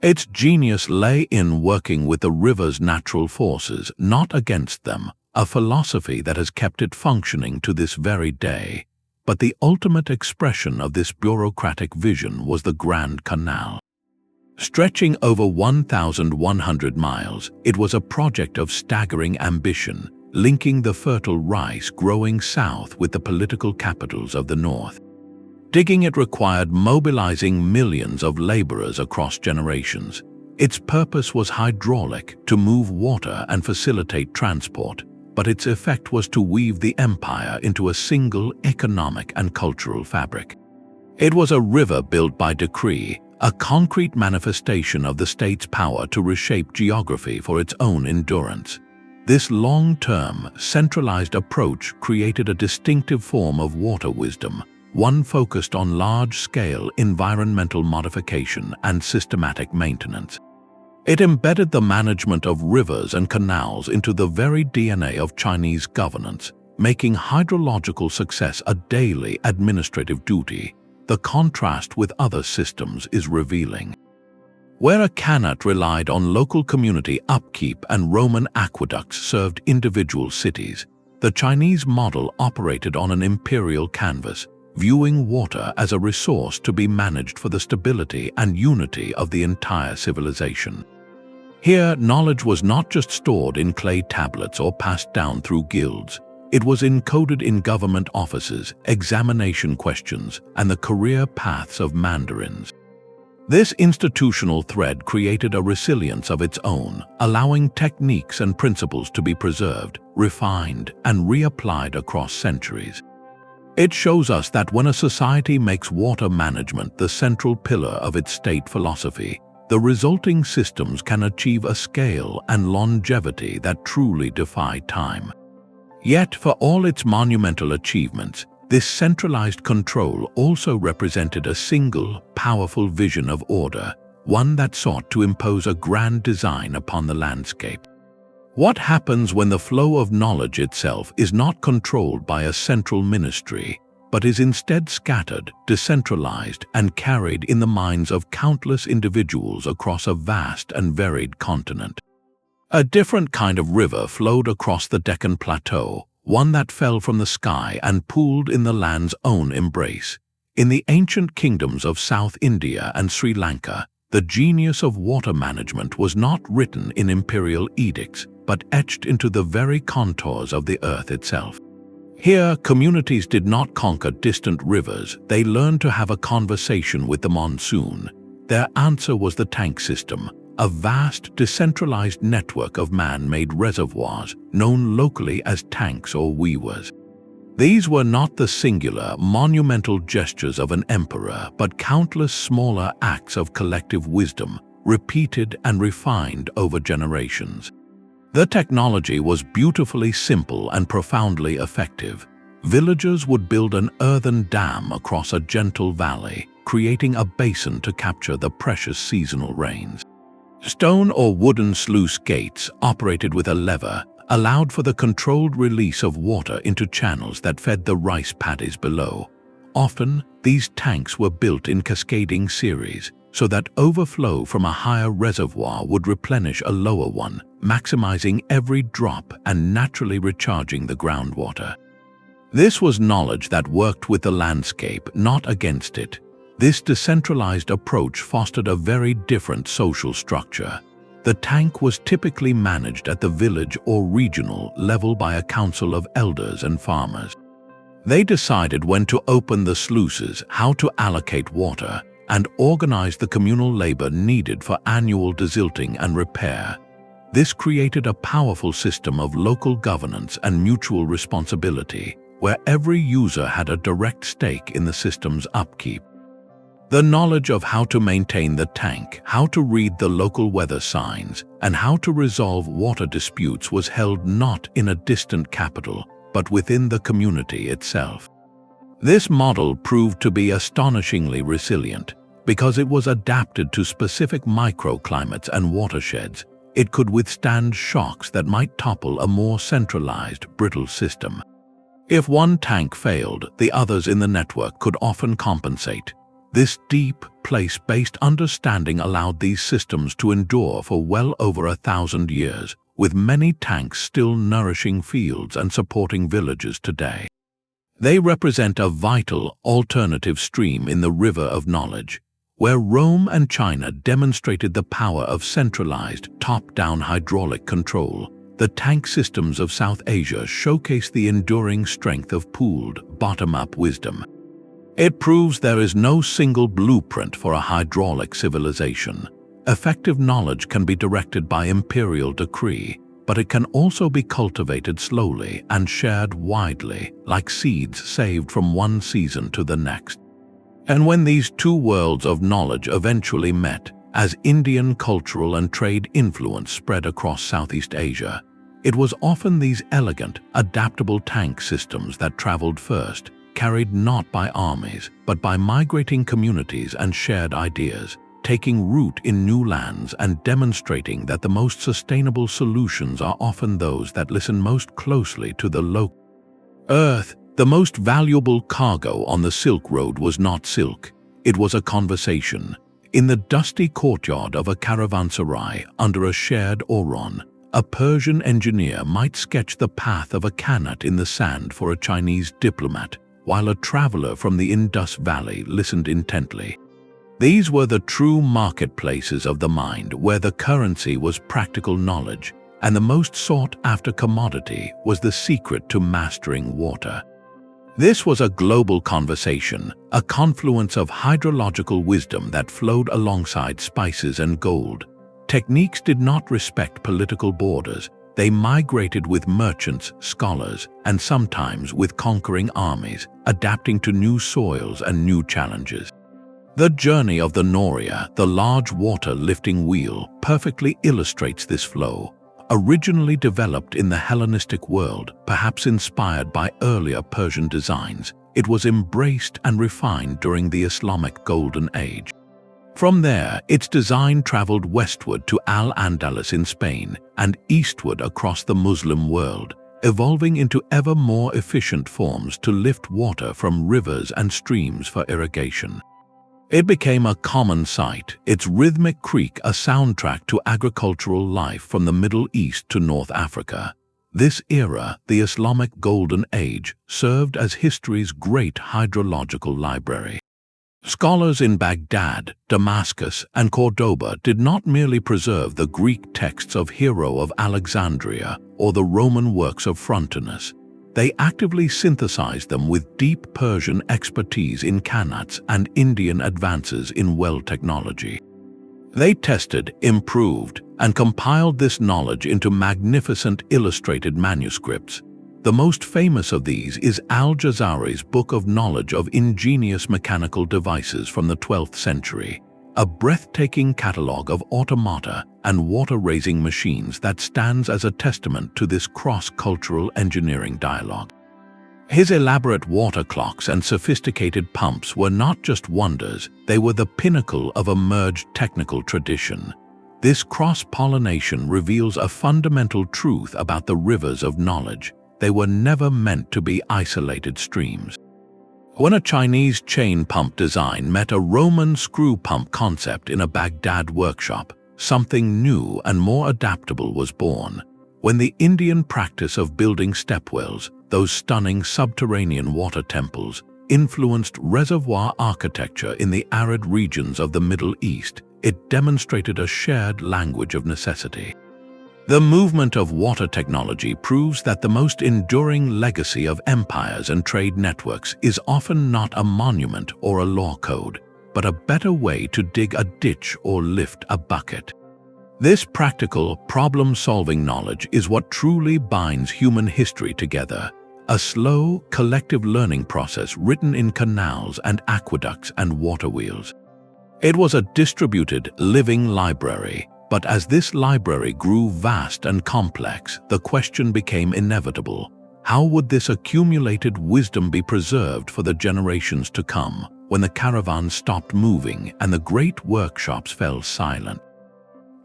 Its genius lay in working with the river's natural forces, not against them, a philosophy that has kept it functioning to this very day. But the ultimate expression of this bureaucratic vision was the Grand Canal. Stretching over 1,100 miles, it was a project of staggering ambition, linking the fertile rice growing south with the political capitals of the north. Digging it required mobilizing millions of laborers across generations. Its purpose was hydraulic, to move water and facilitate transport, but its effect was to weave the empire into a single economic and cultural fabric. It was a river built by decree, a concrete manifestation of the state's power to reshape geography for its own endurance. This long-term, centralized approach created a distinctive form of water wisdom, one focused on large-scale environmental modification and systematic maintenance. It embedded the management of rivers and canals into the very DNA of Chinese governance, making hydrological success a daily administrative duty. The contrast with other systems is revealing. Where a Qanat relied on local community upkeep and Roman aqueducts served individual cities, the Chinese model operated on an imperial canvas, viewing water as a resource to be managed for the stability and unity of the entire civilization. Here, knowledge was not just stored in clay tablets or passed down through guilds. It was encoded in government offices, examination questions, and the career paths of mandarins. This institutional thread created a resilience of its own, allowing techniques and principles to be preserved, refined, and reapplied across centuries. It shows us that when a society makes water management the central pillar of its state philosophy, the resulting systems can achieve a scale and longevity that truly defy time. Yet, for all its monumental achievements, this centralized control also represented a single, powerful vision of order, one that sought to impose a grand design upon the landscape. What happens when the flow of knowledge itself is not controlled by a central ministry, but is instead scattered, decentralized, and carried in the minds of countless individuals across a vast and varied continent? A different kind of river flowed across the Deccan Plateau, one that fell from the sky and pooled in the land's own embrace. In the ancient kingdoms of South India and Sri Lanka, the genius of water management was not written in imperial edicts, but etched into the very contours of the earth itself. Here, communities did not conquer distant rivers, they learned to have a conversation with the monsoon. Their answer was the tank system, a vast, decentralized network of man-made reservoirs, known locally as tanks or weavers. These were not the singular, monumental gestures of an emperor, but countless smaller acts of collective wisdom, repeated and refined over generations. The technology was beautifully simple and profoundly effective. Villagers would build an earthen dam across a gentle valley, creating a basin to capture the precious seasonal rains. Stone or wooden sluice gates, operated with a lever, allowed for the controlled release of water into channels that fed the rice paddies below. Often, these tanks were built in cascading series, so that overflow from a higher reservoir would replenish a lower one, maximizing every drop and naturally recharging the groundwater. This was knowledge that worked with the landscape, not against it. This decentralized approach fostered a very different social structure. The tank was typically managed at the village or regional level by a council of elders and farmers. They decided when to open the sluices, how to allocate water, and organize the communal labor needed for annual desilting and repair. This created a powerful system of local governance and mutual responsibility, where every user had a direct stake in the system's upkeep. The knowledge of how to maintain the tank, how to read the local weather signs, and how to resolve water disputes was held not in a distant capital, but within the community itself. This model proved to be astonishingly resilient. Because it was adapted to specific microclimates and watersheds, it could withstand shocks that might topple a more centralized, brittle system. If one tank failed, the others in the network could often compensate. This deep, place-based understanding allowed these systems to endure for well over 1,000 years, with many tanks still nourishing fields and supporting villages today. They represent a vital, alternative stream in the river of knowledge, where Rome and China demonstrated the power of centralized, top-down hydraulic control. The tank systems of South Asia showcase the enduring strength of pooled, bottom-up wisdom. It proves there is no single blueprint for a hydraulic civilization. Effective knowledge can be directed by imperial decree, but it can also be cultivated slowly and shared widely, like seeds saved from one season to the next. And when these two worlds of knowledge eventually met, as Indian cultural and trade influence spread across Southeast Asia, it was often these elegant, adaptable tank systems that traveled first, carried not by armies, but by migrating communities and shared ideas, taking root in new lands and demonstrating that the most sustainable solutions are often those that listen most closely to the local earth. The most valuable cargo on the Silk Road was not silk, it was a conversation. In the dusty courtyard of a caravanserai under a shared oron, a Persian engineer might sketch the path of a Qanat in the sand for a Chinese diplomat, while a traveler from the Indus Valley listened intently. These were the true marketplaces of the mind, where the currency was practical knowledge, and the most sought-after commodity was the secret to mastering water. This was a global conversation, a confluence of hydrological wisdom that flowed alongside spices and gold. Techniques did not respect political borders. They migrated with merchants, scholars, and sometimes with conquering armies, adapting to new soils and new challenges. The journey of the Noria, the large water-lifting wheel, perfectly illustrates this flow. Originally developed in the Hellenistic world, perhaps inspired by earlier Persian designs, it was embraced and refined during the Islamic Golden Age. From there, its design traveled westward to Al-Andalus in Spain and eastward across the Muslim world, evolving into ever more efficient forms to lift water from rivers and streams for irrigation. It became a common sight, its rhythmic creak a soundtrack to agricultural life from the Middle East to North Africa. This era, the Islamic Golden Age, served as history's great hydrological library. Scholars in Baghdad, Damascus, and Cordoba did not merely preserve the Greek texts of Hero of Alexandria or the Roman works of Frontinus. They actively synthesized them with deep Persian expertise in Qanats and Indian advances in well technology. They tested, improved, and compiled this knowledge into magnificent illustrated manuscripts. The most famous of these is Al-Jazari's Book of Knowledge of Ingenious Mechanical Devices from the 12th century, a breathtaking catalogue of automata and water-raising machines that stands as a testament to this cross-cultural engineering dialogue. His elaborate water clocks and sophisticated pumps were not just wonders, they were the pinnacle of a merged technical tradition. This cross-pollination reveals a fundamental truth about the rivers of knowledge. They were never meant to be isolated streams. When a Chinese chain pump design met a Roman screw pump concept in a Baghdad workshop, something new and more adaptable was born. When the Indian practice of building stepwells, those stunning subterranean water temples, influenced reservoir architecture in the arid regions of the Middle East, it demonstrated a shared language of necessity. The movement of water technology proves that the most enduring legacy of empires and trade networks is often not a monument or a law code, but a better way to dig a ditch or lift a bucket. This practical, problem-solving knowledge is what truly binds human history together, a slow, collective learning process written in canals and aqueducts and water wheels. It was a distributed, living library. But as this library grew vast and complex, the question became inevitable. How would this accumulated wisdom be preserved for the generations to come when the caravans stopped moving and the great workshops fell silent?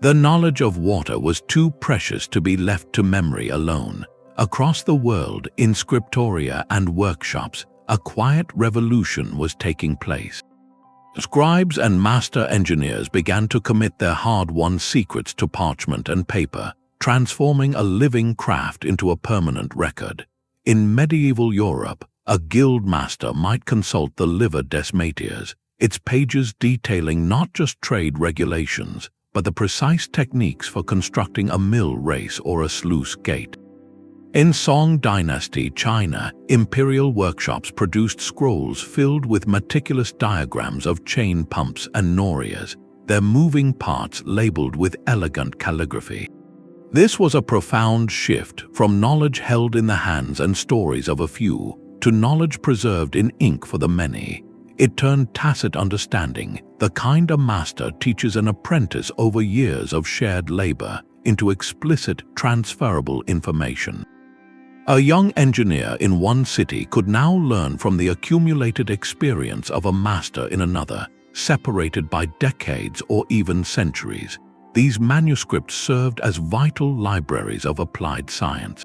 The knowledge of water was too precious to be left to memory alone. Across the world, in scriptoria and workshops, a quiet revolution was taking place. Scribes and master engineers began to commit their hard-won secrets to parchment and paper, transforming a living craft into a permanent record. In medieval Europe, a guild master might consult the Liber Decimators, its pages detailing not just trade regulations, but the precise techniques for constructing a mill race or a sluice gate. In Song Dynasty China, imperial workshops produced scrolls filled with meticulous diagrams of chain pumps and norias, their moving parts labeled with elegant calligraphy. This was a profound shift from knowledge held in the hands and stories of a few to knowledge preserved in ink for the many. It turned tacit understanding, the kind a master teaches an apprentice over years of shared labor, into explicit, transferable information. A young engineer in one city could now learn from the accumulated experience of a master in another, separated by decades or even centuries. These manuscripts served as vital libraries of applied science.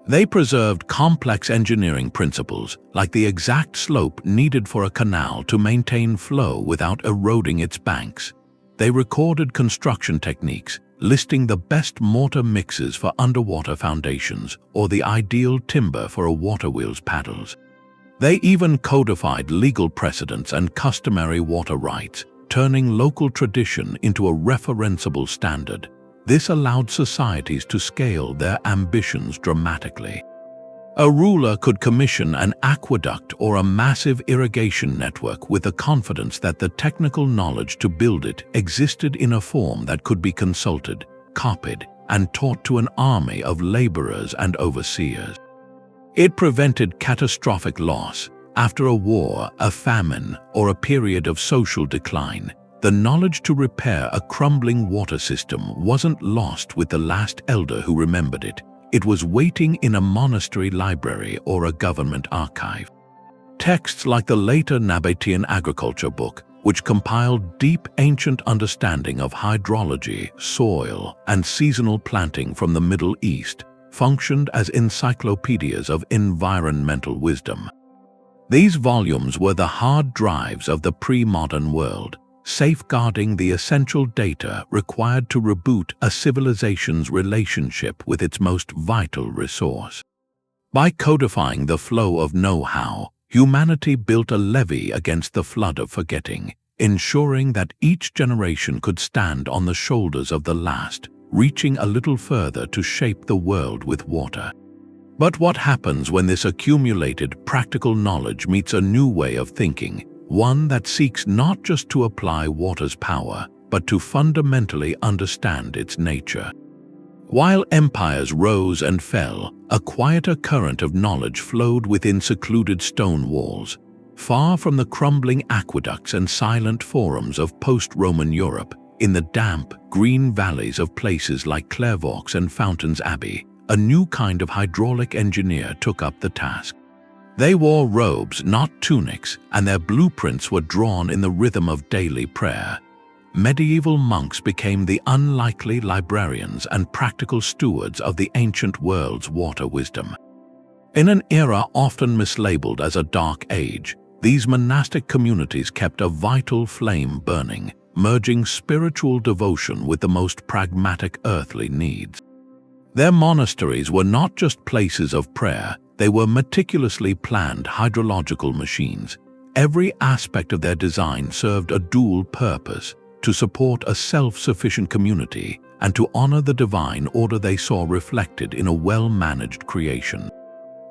They preserved complex engineering principles, like the exact slope needed for a canal to maintain flow without eroding its banks. They recorded construction techniques, listing the best mortar mixes for underwater foundations or the ideal timber for a waterwheel's paddles. They even codified legal precedents and customary water rights, turning local tradition into a referenceable standard. This allowed societies to scale their ambitions dramatically. A ruler could commission an aqueduct or a massive irrigation network with the confidence that the technical knowledge to build it existed in a form that could be consulted, copied, and taught to an army of laborers and overseers. It prevented catastrophic loss. After a war, a famine, or a period of social decline, the knowledge to repair a crumbling water system wasn't lost with the last elder who remembered it. It was waiting in a monastery library or a government archive. Texts like the later Nabatean agriculture book, which compiled deep ancient understanding of hydrology, soil, and seasonal planting from the Middle East, functioned as encyclopedias of environmental wisdom. These volumes were the hard drives of the pre-modern world, safeguarding the essential data required to reboot a civilization's relationship with its most vital resource. By codifying the flow of know-how, humanity built a levee against the flood of forgetting, ensuring that each generation could stand on the shoulders of the last, reaching a little further to shape the world with water. But what happens when this accumulated practical knowledge meets a new way of thinking, one that seeks not just to apply water's power, but to fundamentally understand its nature? While empires rose and fell, a quieter current of knowledge flowed within secluded stone walls. Far from the crumbling aqueducts and silent forums of post-Roman Europe, in the damp, green valleys of places like Clairvaux and Fountains Abbey, a new kind of hydraulic engineer took up the task. They wore robes, not tunics, and their blueprints were drawn in the rhythm of daily prayer. Medieval monks became the unlikely librarians and practical stewards of the ancient world's water wisdom. In an era often mislabeled as a dark age, these monastic communities kept a vital flame burning, merging spiritual devotion with the most pragmatic earthly needs. Their monasteries were not just places of prayer, they were meticulously planned hydrological machines. Every aspect of their design served a dual purpose: to support a self-sufficient community and to honor the divine order they saw reflected in a well-managed creation.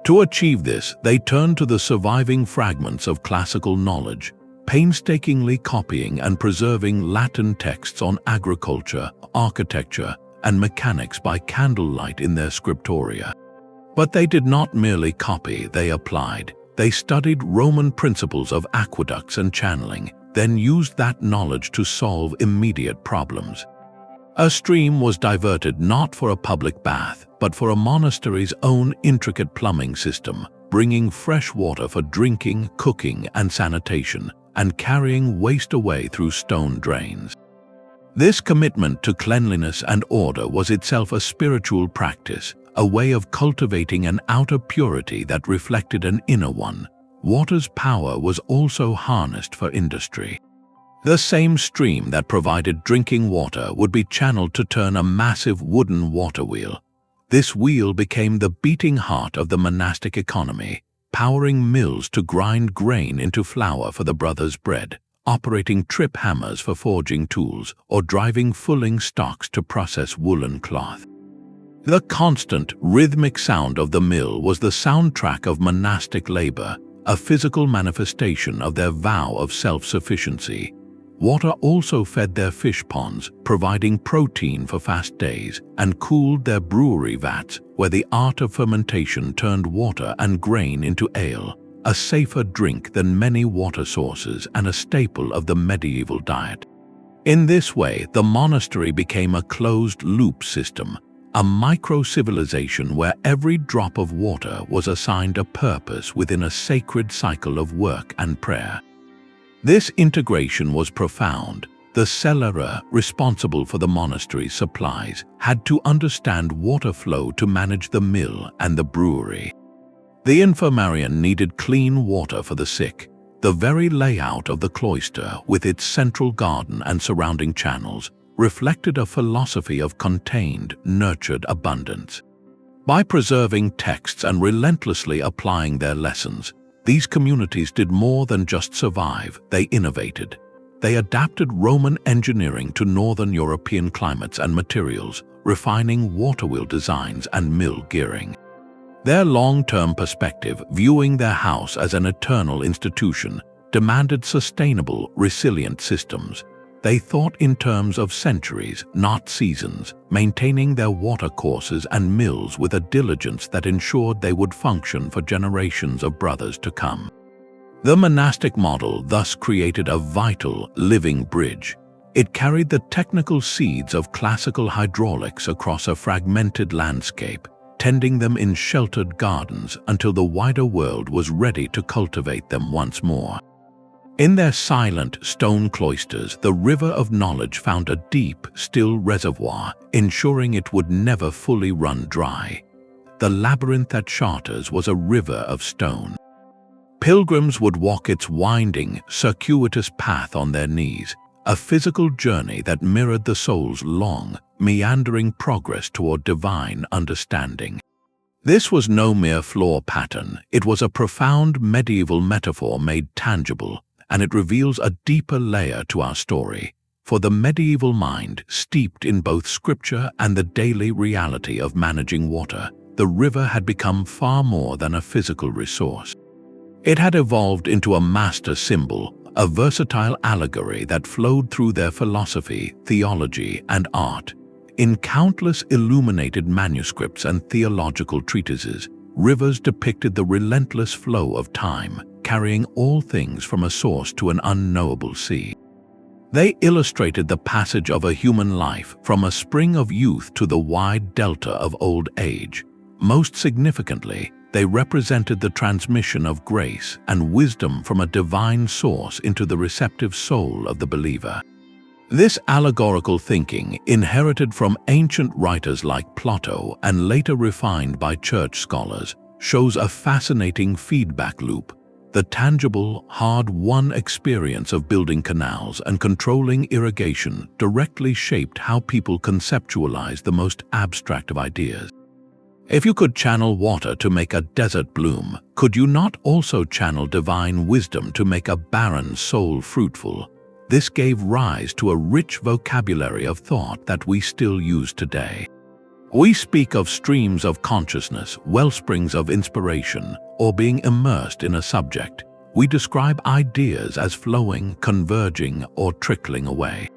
To achieve this, they turned to the surviving fragments of classical knowledge, painstakingly copying and preserving Latin texts on agriculture, architecture, and mechanics by candlelight in their scriptoria. But they did not merely copy, they applied. They studied Roman principles of aqueducts and channeling, then used that knowledge to solve immediate problems. A stream was diverted not for a public bath, but for a monastery's own intricate plumbing system, bringing fresh water for drinking, cooking, and sanitation, and carrying waste away through stone drains. This commitment to cleanliness and order was itself a spiritual practice, a way of cultivating an outer purity that reflected an inner one. Water's power was also harnessed for industry. The same stream that provided drinking water would be channeled to turn a massive wooden water wheel. This wheel became the beating heart of the monastic economy, powering mills to grind grain into flour for the brothers' bread, operating trip hammers for forging tools, or driving fulling stocks to process woolen cloth. The constant, rhythmic sound of the mill was the soundtrack of monastic labor, a physical manifestation of their vow of self-sufficiency. Water also fed their fish ponds, providing protein for fast days, and cooled their brewery vats, where the art of fermentation turned water and grain into ale, a safer drink than many water sources and a staple of the medieval diet. In this way, the monastery became a closed-loop system, a micro-civilization where every drop of water was assigned a purpose within a sacred cycle of work and prayer. This integration was profound. The cellarer, responsible for the monastery's supplies, had to understand water flow to manage the mill and the brewery. The infirmarian needed clean water for the sick. The very layout of the cloister, with its central garden and surrounding channels, reflected a philosophy of contained, nurtured abundance. By preserving texts and relentlessly applying their lessons, these communities did more than just survive, they innovated. They adapted Roman engineering to northern European climates and materials, refining waterwheel designs and mill gearing. Their long-term perspective, viewing their house as an eternal institution, demanded sustainable, resilient systems. They thought in terms of centuries, not seasons, maintaining their watercourses and mills with a diligence that ensured they would function for generations of brothers to come. The monastic model thus created a vital, living bridge. It carried the technical seeds of classical hydraulics across a fragmented landscape, tending them in sheltered gardens until the wider world was ready to cultivate them once more. In their silent stone cloisters, the river of knowledge found a deep, still reservoir, ensuring it would never fully run dry. The labyrinth at Chartres was a river of stone. Pilgrims would walk its winding, circuitous path on their knees, a physical journey that mirrored the soul's long, meandering progress toward divine understanding. This was no mere floor pattern, it was a profound medieval metaphor made tangible, and it reveals a deeper layer to our story. For the medieval mind, steeped in both scripture and the daily reality of managing water, the river had become far more than a physical resource. It had evolved into a master symbol, a versatile allegory that flowed through their philosophy, theology, and art. In countless illuminated manuscripts and theological treatises, rivers depicted the relentless flow of time, carrying all things from a source to an unknowable sea. They illustrated the passage of a human life from a spring of youth to the wide delta of old age. Most significantly, they represented the transmission of grace and wisdom from a divine source into the receptive soul of the believer. This allegorical thinking, inherited from ancient writers like Plato and later refined by church scholars, shows a fascinating feedback loop. The tangible, hard-won experience of building canals and controlling irrigation directly shaped how people conceptualized the most abstract of ideas. If you could channel water to make a desert bloom, could you not also channel divine wisdom to make a barren soul fruitful? This gave rise to a rich vocabulary of thought that we still use today. We speak of streams of consciousness, wellsprings of inspiration, or being immersed in a subject. We describe ideas as flowing, converging, or trickling away.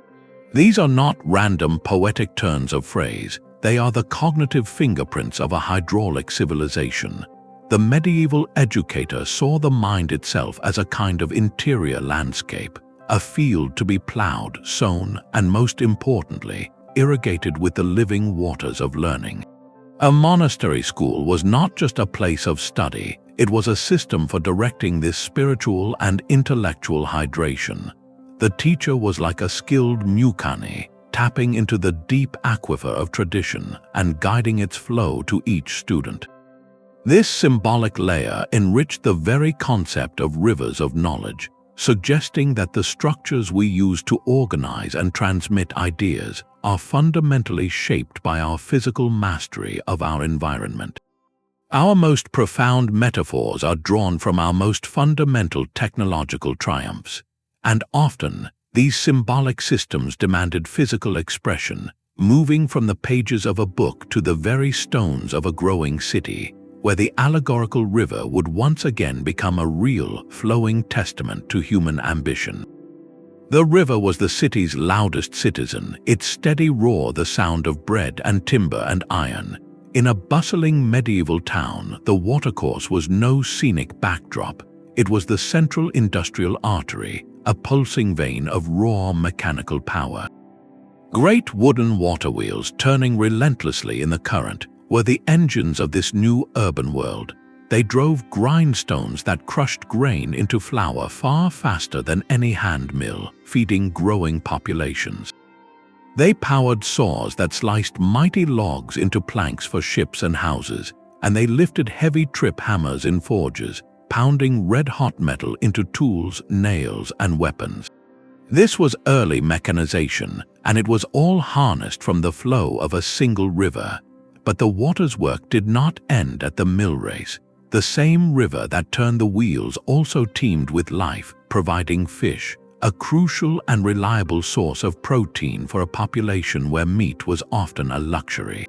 These are not random poetic turns of phrase. They are the cognitive fingerprints of a hydraulic civilization. The medieval educator saw the mind itself as a kind of interior landscape, a field to be plowed, sown, and most importantly, irrigated with the living waters of learning. A monastery school was not just a place of study, it was a system for directing this spiritual and intellectual hydration. The teacher was like a skilled mukani, tapping into the deep aquifer of tradition and guiding its flow to each student. This symbolic layer enriched the very concept of rivers of knowledge, suggesting that the structures we use to organize and transmit ideas are fundamentally shaped by our physical mastery of our environment. Our most profound metaphors are drawn from our most fundamental technological triumphs, and often these symbolic systems demanded physical expression, moving from the pages of a book to the very stones of a growing city, where the allegorical river would once again become a real, flowing testament to human ambition. The river was the city's loudest citizen, its steady roar the sound of bread and timber and iron. In a bustling medieval town, the watercourse was no scenic backdrop. It was the central industrial artery, a pulsing vein of raw mechanical power. Great wooden water wheels turning relentlessly in the current were the engines of this new urban world. They drove grindstones that crushed grain into flour far faster than any hand mill, feeding growing populations. They powered saws that sliced mighty logs into planks for ships and houses, and they lifted heavy trip hammers in forges, pounding red-hot metal into tools, nails, and weapons. This was early mechanization, and it was all harnessed from the flow of a single river. But the water's work did not end at the mill race. The same river that turned the wheels also teemed with life, providing fish, a crucial and reliable source of protein for a population where meat was often a luxury.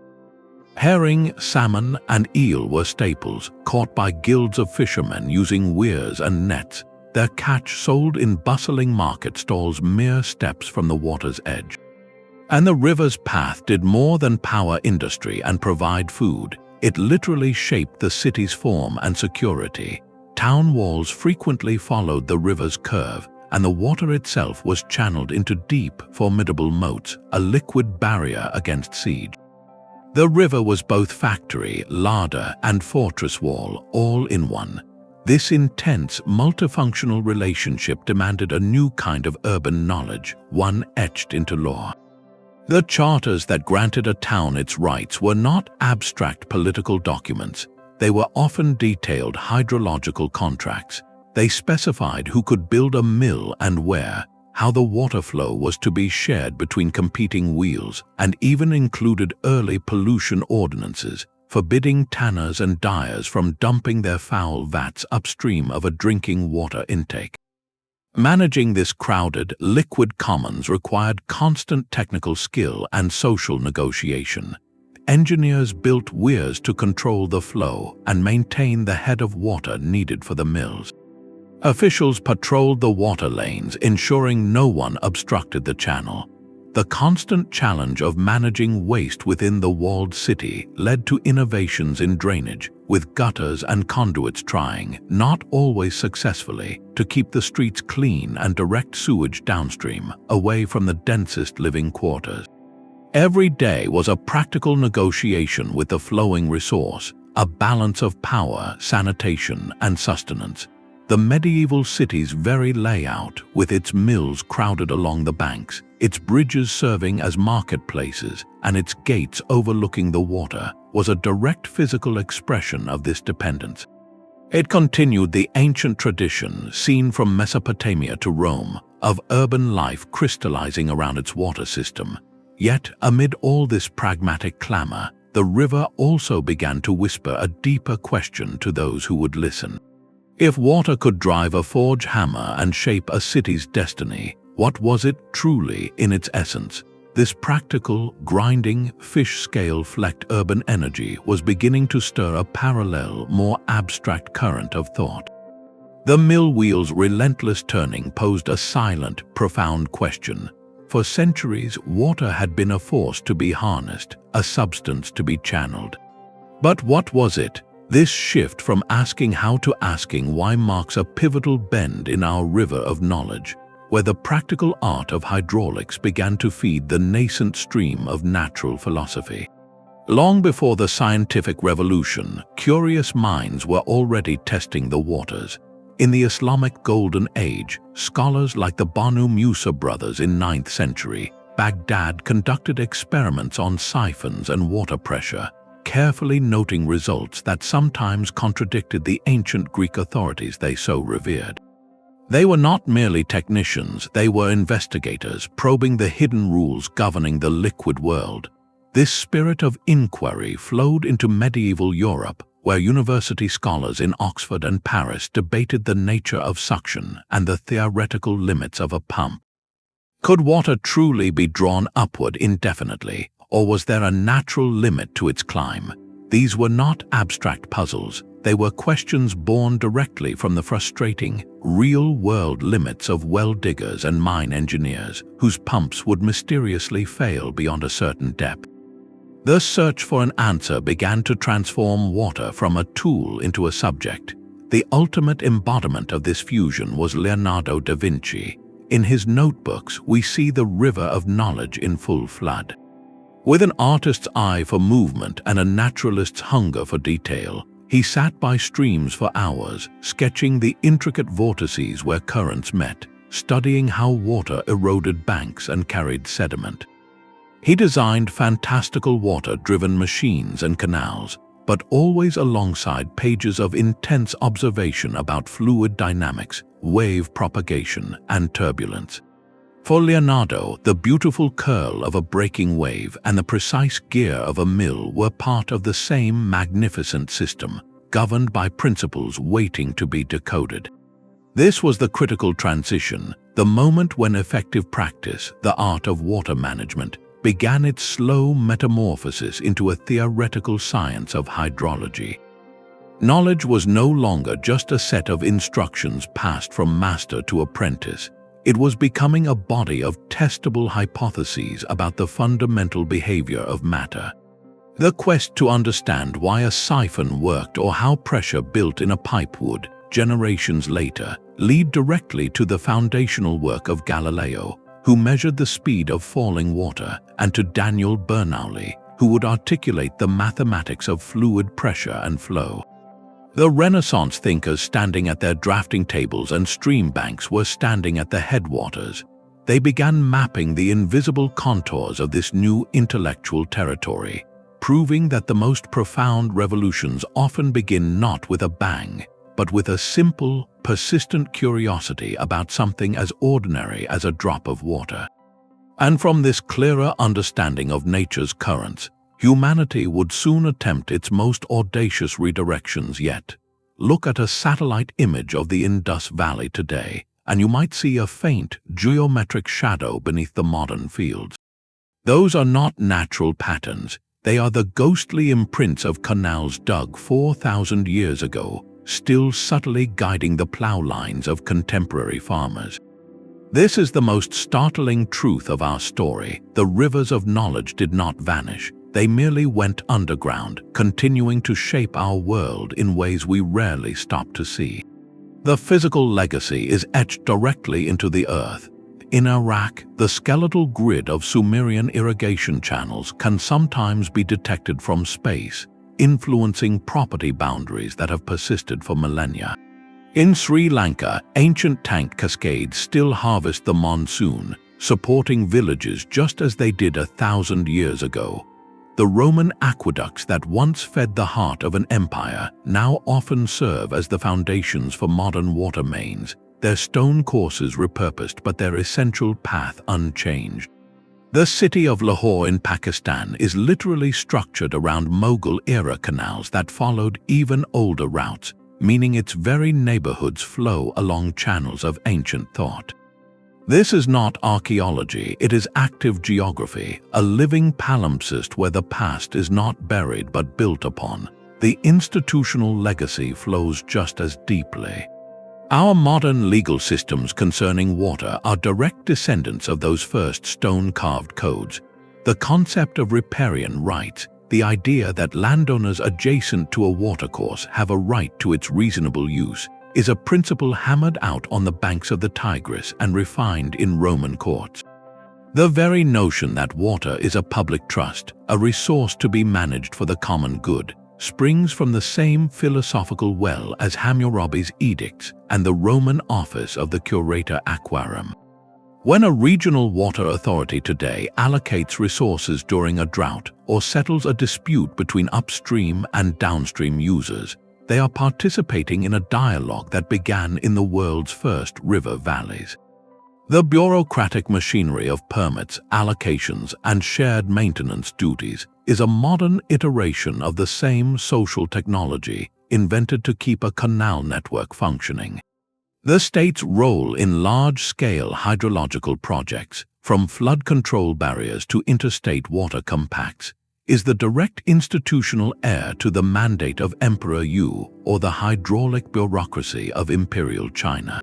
Herring, salmon, and eel were staples, caught by guilds of fishermen using weirs and nets, their catch sold in bustling market stalls mere steps from the water's edge. And the river's path did more than power industry and provide food. It literally shaped the city's form and security. Town walls frequently followed the river's curve, and the water itself was channeled into deep, formidable moats, a liquid barrier against siege. The river was both factory, larder, and fortress wall, all in one. This intense, multifunctional relationship demanded a new kind of urban knowledge, one etched into law. The charters that granted a town its rights were not abstract political documents. They were often detailed hydrological contracts. They specified who could build a mill and where, how the water flow was to be shared between competing wheels, and even included early pollution ordinances, forbidding tanners and dyers from dumping their foul vats upstream of a drinking water intake. Managing this crowded, liquid commons required constant technical skill and social negotiation. Engineers built weirs to control the flow and maintain the head of water needed for the mills. Officials patrolled the water lanes, ensuring no one obstructed the channel. The constant challenge of managing waste within the walled city led to innovations in drainage, with gutters and conduits trying, not always successfully, to keep the streets clean and direct sewage downstream, away from the densest living quarters. Every day was a practical negotiation with the flowing resource, a balance of power, sanitation, and sustenance. The medieval city's very layout, with its mills crowded along the banks, its bridges serving as marketplaces, and its gates overlooking the water, was a direct physical expression of this dependence. It continued the ancient tradition, seen from Mesopotamia to Rome, of urban life crystallizing around its water system. Yet, amid all this pragmatic clamor, the river also began to whisper a deeper question to those who would listen. If water could drive a forge hammer and shape a city's destiny, what was it truly in its essence? This practical, grinding, fish-scale flecked urban energy was beginning to stir a parallel, more abstract current of thought. The mill wheel's relentless turning posed a silent, profound question. For centuries, water had been a force to be harnessed, a substance to be channeled. But what was it? This shift from asking how to asking why marks a pivotal bend in our river of knowledge. where the practical art of hydraulics began to feed the nascent stream of natural philosophy. Long before the scientific revolution, curious minds were already testing the waters. In the Islamic Golden Age, scholars like the Banu Musa brothers in 9th century, Baghdad conducted experiments on siphons and water pressure, carefully noting results that sometimes contradicted the ancient Greek authorities they so revered. They were not merely technicians, they were investigators, probing the hidden rules governing the liquid world. This spirit of inquiry flowed into medieval Europe, where university scholars in Oxford and Paris debated the nature of suction and the theoretical limits of a pump. Could water truly be drawn upward indefinitely, or was there a natural limit to its climb? These were not abstract puzzles, they were questions born directly from the frustrating, real-world limits of well diggers and mine engineers, whose pumps would mysteriously fail beyond a certain depth. The search for an answer began to transform water from a tool into a subject. The ultimate embodiment of this fusion was Leonardo da Vinci. In his notebooks, we see the river of knowledge in full flood. With an artist's eye for movement and a naturalist's hunger for detail, he sat by streams for hours, sketching the intricate vortices where currents met, studying how water eroded banks and carried sediment. He designed fantastical water-driven machines and canals, but always alongside pages of intense observation about fluid dynamics, wave propagation, and turbulence. For Leonardo, the beautiful curl of a breaking wave and the precise gear of a mill were part of the same magnificent system, governed by principles waiting to be decoded. This was the critical transition, the moment when effective practice, the art of water management, began its slow metamorphosis into a theoretical science of hydrology. Knowledge was no longer just a set of instructions passed from master to apprentice. It was becoming a body of testable hypotheses about the fundamental behavior of matter. The quest to understand why a siphon worked or how pressure built in a pipe would, generations later, lead directly to the foundational work of Galileo, who measured the speed of falling water, and to Daniel Bernoulli, who would articulate the mathematics of fluid pressure and flow. The Renaissance thinkers standing at their drafting tables and stream banks were standing at the headwaters. They began mapping the invisible contours of this new intellectual territory, proving that the most profound revolutions often begin not with a bang, but with a simple, persistent curiosity about something as ordinary as a drop of water. And from this clearer understanding of nature's currents, humanity would soon attempt its most audacious redirections yet. Look at a satellite image of the Indus Valley today, and you might see a faint, geometric shadow beneath the modern fields. Those are not natural patterns, they are the ghostly imprints of canals dug 4,000 years ago, still subtly guiding the plow lines of contemporary farmers. This is the most startling truth of our story. The rivers of knowledge did not vanish. They merely went underground, continuing to shape our world in ways we rarely stop to see. The physical legacy is etched directly into the earth. In Iraq, the skeletal grid of Sumerian irrigation channels can sometimes be detected from space, influencing property boundaries that have persisted for millennia. In Sri Lanka, ancient tank cascades still harvest the monsoon, supporting villages just as they did 1,000 years ago. The Roman aqueducts that once fed the heart of an empire now often serve as the foundations for modern water mains, their stone courses repurposed but their essential path unchanged. The city of Lahore in Pakistan is literally structured around Mughal-era canals that followed even older routes, meaning its very neighborhoods flow along channels of ancient thought. This is not archaeology, it is active geography, a living palimpsest where the past is not buried but built upon. The institutional legacy flows just as deeply. Our modern legal systems concerning water are direct descendants of those first stone-carved codes. The concept of riparian rights, the idea that landowners adjacent to a watercourse have a right to its reasonable use, is a principle hammered out on the banks of the Tigris and refined in Roman courts. The very notion that water is a public trust, a resource to be managed for the common good, springs from the same philosophical well as Hammurabi's edicts and the Roman office of the curator aquarum. When a regional water authority today allocates resources during a drought or settles a dispute between upstream and downstream users, they are participating in a dialogue that began in the world's first river valleys. The bureaucratic machinery of permits, allocations, and shared maintenance duties is a modern iteration of the same social technology invented to keep a canal network functioning. The state's role in large-scale hydrological projects, from flood control barriers to interstate water compacts, is the direct institutional heir to the mandate of Emperor Yu or the hydraulic bureaucracy of Imperial China.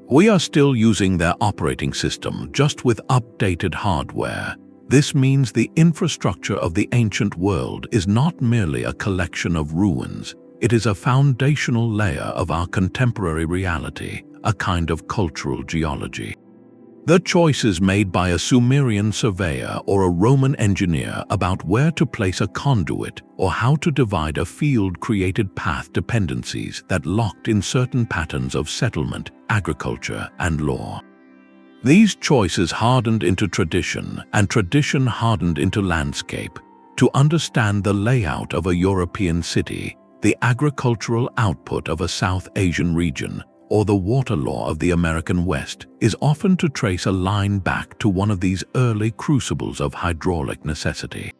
We are still using their operating system, just with updated hardware. This means the infrastructure of the ancient world is not merely a collection of ruins. It is a foundational layer of our contemporary reality, a kind of cultural geology. The choices made by a Sumerian surveyor or a Roman engineer about where to place a conduit or how to divide a field created path dependencies that locked in certain patterns of settlement, agriculture, and law. These choices hardened into tradition, and tradition hardened into landscape. To understand the layout of a European city, the agricultural output of a South Asian region, or the water law of the American West, is often to trace a line back to one of these early crucibles of hydraulic necessity.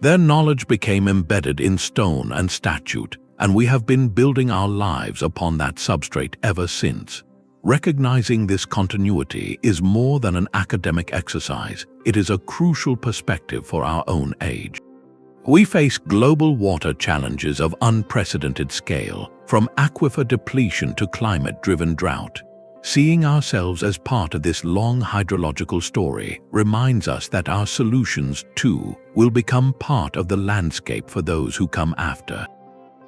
Their knowledge became embedded in stone and statute, and we have been building our lives upon that substrate ever since. Recognizing this continuity is more than an academic exercise, it is a crucial perspective for our own age. We face global water challenges of unprecedented scale, from aquifer depletion to climate-driven drought. Seeing ourselves as part of this long hydrological story reminds us that our solutions, too, will become part of the landscape for those who come after.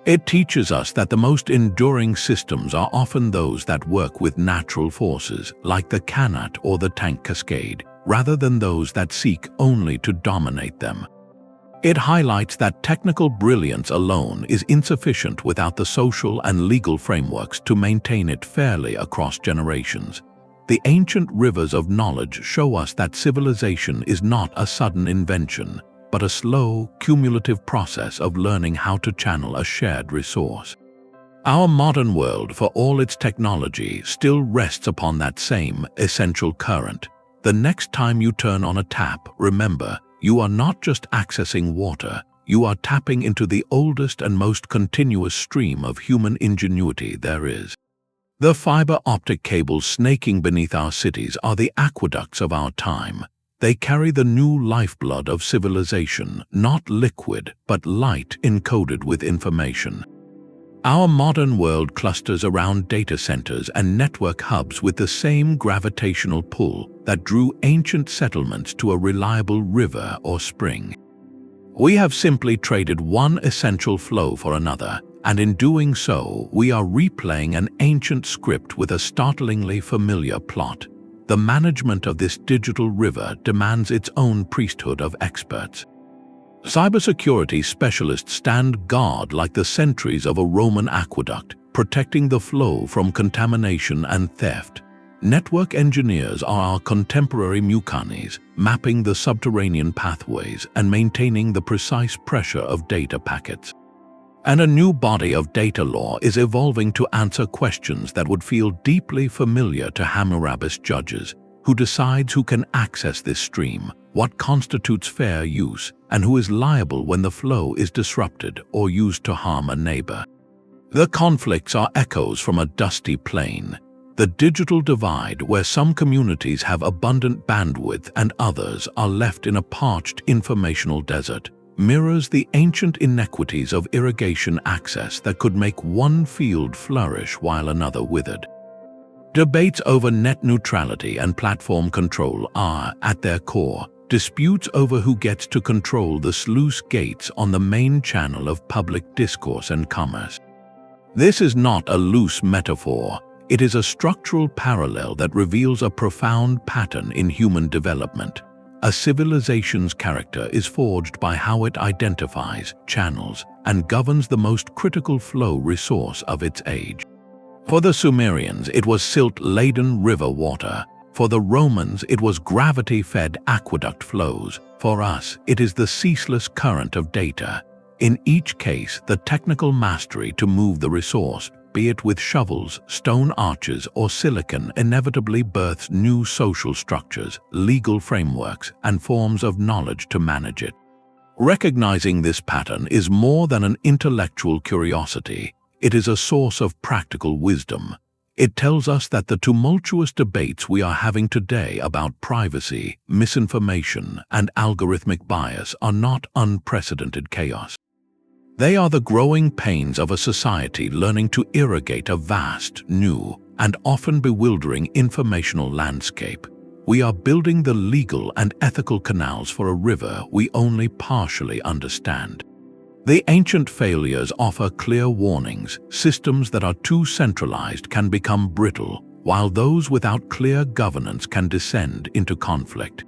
It teaches us that the most enduring systems are often those that work with natural forces, like the Qanat or the tank cascade, rather than those that seek only to dominate them. It highlights that technical brilliance alone is insufficient without the social and legal frameworks to maintain it fairly across generations. The ancient rivers of knowledge show us that civilization is not a sudden invention, but a slow, cumulative process of learning how to channel a shared resource. Our modern world, for all its technology, still rests upon that same essential current. The next time you turn on a tap, remember, you are not just accessing water, you are tapping into the oldest and most continuous stream of human ingenuity there is. The fiber optic cables snaking beneath our cities are the aqueducts of our time. They carry the new lifeblood of civilization, not liquid, but light encoded with information. Our modern world clusters around data centers and network hubs with the same gravitational pull that drew ancient settlements to a reliable river or spring. We have simply traded one essential flow for another, and in doing so, we are replaying an ancient script with a startlingly familiar plot. The management of this digital river demands its own priesthood of experts. Cybersecurity specialists stand guard like the sentries of a Roman aqueduct, protecting the flow from contamination and theft. Network engineers are our contemporary mucanis, mapping the subterranean pathways and maintaining the precise pressure of data packets. And a new body of data law is evolving to answer questions that would feel deeply familiar to Hammurabi's judges. Who decides who can access this stream, what constitutes fair use, and who is liable when the flow is disrupted or used to harm a neighbor? The conflicts are echoes from a dusty plain. The digital divide, where some communities have abundant bandwidth and others are left in a parched informational desert, mirrors the ancient inequities of irrigation access that could make one field flourish while another withered. Debates over net neutrality and platform control are, at their core, disputes over who gets to control the sluice gates on the main channel of public discourse and commerce. This is not a loose metaphor. It is a structural parallel that reveals a profound pattern in human development. A civilization's character is forged by how it identifies, channels, and governs the most critical flow resource of its age. For the Sumerians, it was silt-laden river water. For the Romans, it was gravity-fed aqueduct flows. For us, it is the ceaseless current of data. In each case, the technical mastery to move the resource, be it with shovels, stone arches, or silicon, inevitably births new social structures, legal frameworks, and forms of knowledge to manage it. Recognizing this pattern is more than an intellectual curiosity. It is a source of practical wisdom. It tells us that the tumultuous debates we are having today about privacy, misinformation, and algorithmic bias are not unprecedented chaos. They are the growing pains of a society learning to irrigate a vast, new, and often bewildering informational landscape. We are building the legal and ethical canals for a river we only partially understand. The ancient failures offer clear warnings. Systems that are too centralized can become brittle, while those without clear governance can descend into conflict.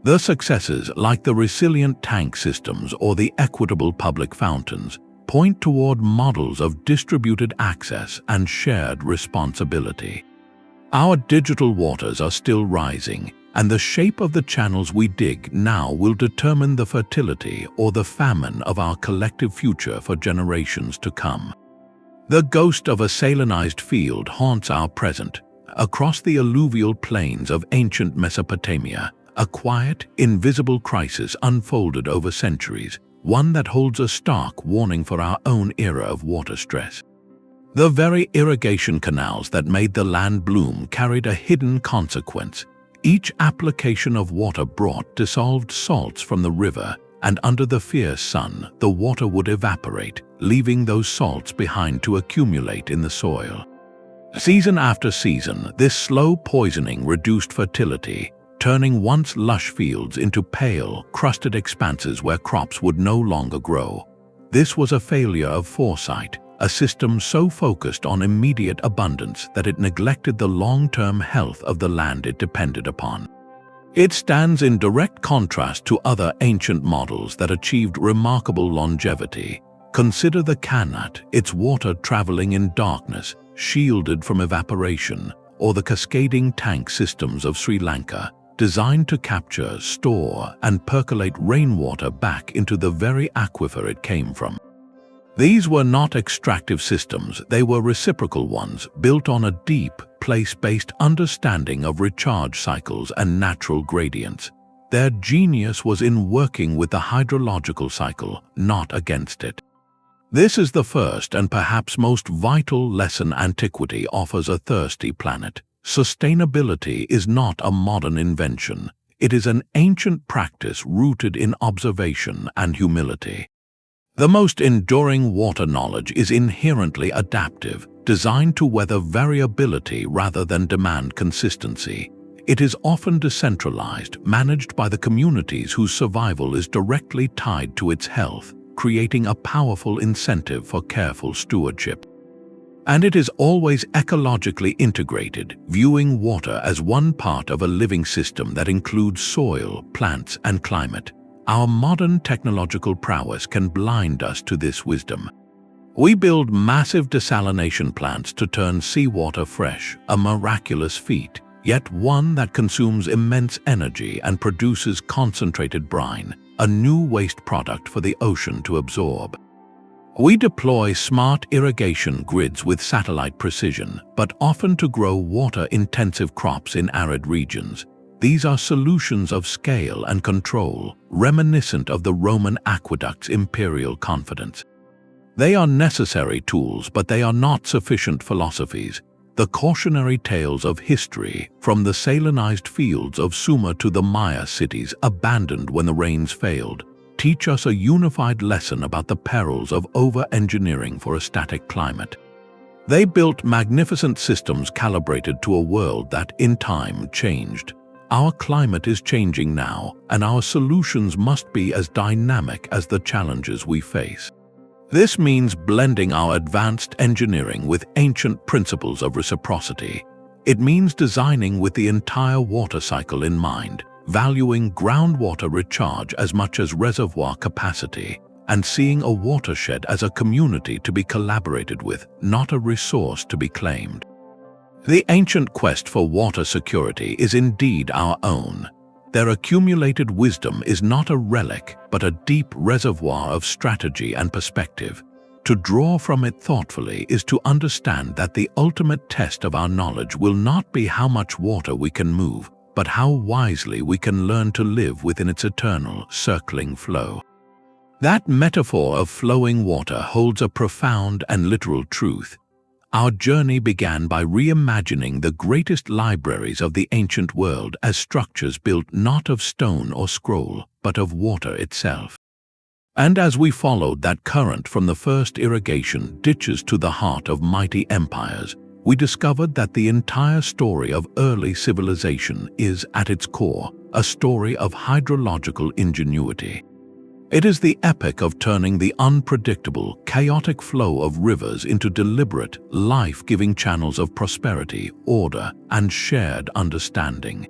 The successes, like the resilient tank systems or the equitable public fountains, point toward models of distributed access and shared responsibility. Our digital waters are still rising, and the shape of the channels we dig now will determine the fertility or the famine of our collective future for generations to come. The ghost of a salinized field haunts our present. Across the alluvial plains of ancient Mesopotamia, a quiet, invisible crisis unfolded over centuries, one that holds a stark warning for our own era of water stress. The very irrigation canals that made the land bloom carried a hidden consequence. Each application of water brought dissolved salts from the river, and under the fierce sun, the water would evaporate, leaving those salts behind to accumulate in the soil. Season after season, this slow poisoning reduced fertility, turning once lush fields into pale, crusted expanses where crops would no longer grow. This was a failure of foresight, a system so focused on immediate abundance that it neglected the long-term health of the land it depended upon. It stands in direct contrast to other ancient models that achieved remarkable longevity. Consider the Qanat, its water traveling in darkness, shielded from evaporation, or the cascading tank systems of Sri Lanka, designed to capture, store, and percolate rainwater back into the very aquifer it came from. These were not extractive systems, they were reciprocal ones, built on a deep, place-based understanding of recharge cycles and natural gradients. Their genius was in working with the hydrological cycle, not against it. This is the first and perhaps most vital lesson antiquity offers a thirsty planet. Sustainability is not a modern invention. It is an ancient practice rooted in observation and humility. The most enduring water knowledge is inherently adaptive, designed to weather variability rather than demand consistency. It is often decentralized, managed by the communities whose survival is directly tied to its health, creating a powerful incentive for careful stewardship. And it is always ecologically integrated, viewing water as one part of a living system that includes soil, plants, and climate. Our modern technological prowess can blind us to this wisdom. We build massive desalination plants to turn seawater fresh, a miraculous feat, yet one that consumes immense energy and produces concentrated brine, a new waste product for the ocean to absorb. We deploy smart irrigation grids with satellite precision, but often to grow water-intensive crops in arid regions. These are solutions of scale and control, reminiscent of the Roman aqueduct's imperial confidence. They are necessary tools, but they are not sufficient philosophies. The cautionary tales of history, from the salinized fields of Sumer to the Maya cities abandoned when the rains failed, teach us a unified lesson about the perils of over-engineering for a static climate. They built magnificent systems calibrated to a world that, in time, changed. Our climate is changing now, and our solutions must be as dynamic as the challenges we face. This means blending our advanced engineering with ancient principles of reciprocity. It means designing with the entire water cycle in mind, valuing groundwater recharge as much as reservoir capacity, and seeing a watershed as a community to be collaborated with, not a resource to be claimed. The ancient quest for water security is indeed our own. Their accumulated wisdom is not a relic, but a deep reservoir of strategy and perspective. To draw from it thoughtfully is to understand that the ultimate test of our knowledge will not be how much water we can move, but how wisely we can learn to live within its eternal, circling flow. That metaphor of flowing water holds a profound and literal truth. Our journey began by reimagining the greatest libraries of the ancient world as structures built not of stone or scroll, but of water itself. And as we followed that current from the first irrigation ditches to the heart of mighty empires, we discovered that the entire story of early civilization is, at its core, a story of hydrological ingenuity. It is the epic of turning the unpredictable, chaotic flow of rivers into deliberate, life-giving channels of prosperity, order, and shared understanding.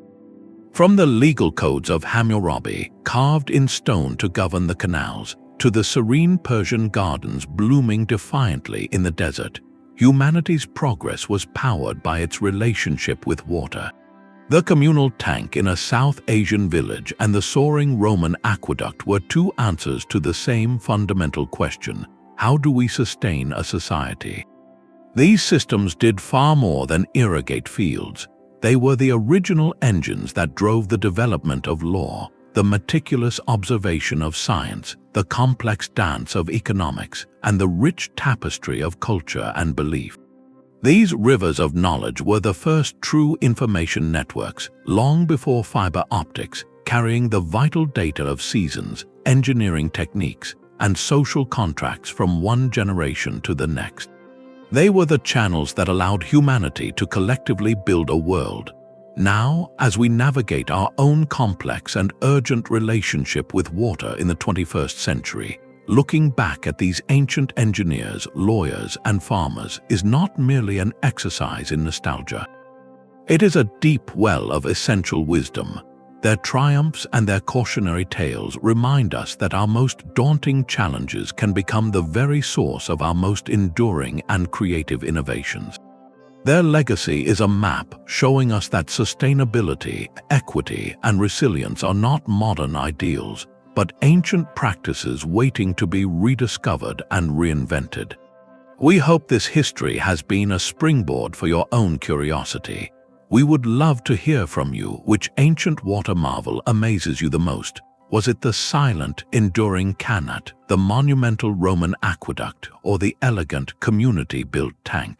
From the legal codes of Hammurabi, carved in stone to govern the canals, to the serene Persian gardens blooming defiantly in the desert, humanity's progress was powered by its relationship with water. The communal tank in a South Asian village and the soaring Roman aqueduct were two answers to the same fundamental question: how do we sustain a society? These systems did far more than irrigate fields. They were the original engines that drove the development of law, the meticulous observation of science, the complex dance of economics, and the rich tapestry of culture and belief. These rivers of knowledge were the first true information networks, long before fiber optics, carrying the vital data of seasons, engineering techniques, and social contracts from one generation to the next. They were the channels that allowed humanity to collectively build a world. Now, as we navigate our own complex and urgent relationship with water in the 21st century, looking back at these ancient engineers, lawyers, and farmers is not merely an exercise in nostalgia. It is a deep well of essential wisdom. Their triumphs and their cautionary tales remind us that our most daunting challenges can become the very source of our most enduring and creative innovations. Their legacy is a map showing us that sustainability, equity, and resilience are not modern ideals, but ancient practices waiting to be rediscovered and reinvented. We hope this history has been a springboard for your own curiosity. We would love to hear from you which ancient water marvel amazes you the most. Was it the silent, enduring Qanat, the monumental Roman aqueduct, or the elegant, community-built tank?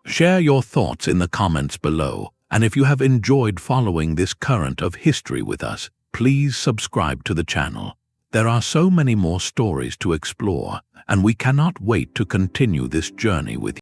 Share your thoughts in the comments below, and if you have enjoyed following this current of history with us, please subscribe to the channel. There are so many more stories to explore, and we cannot wait to continue this journey with you.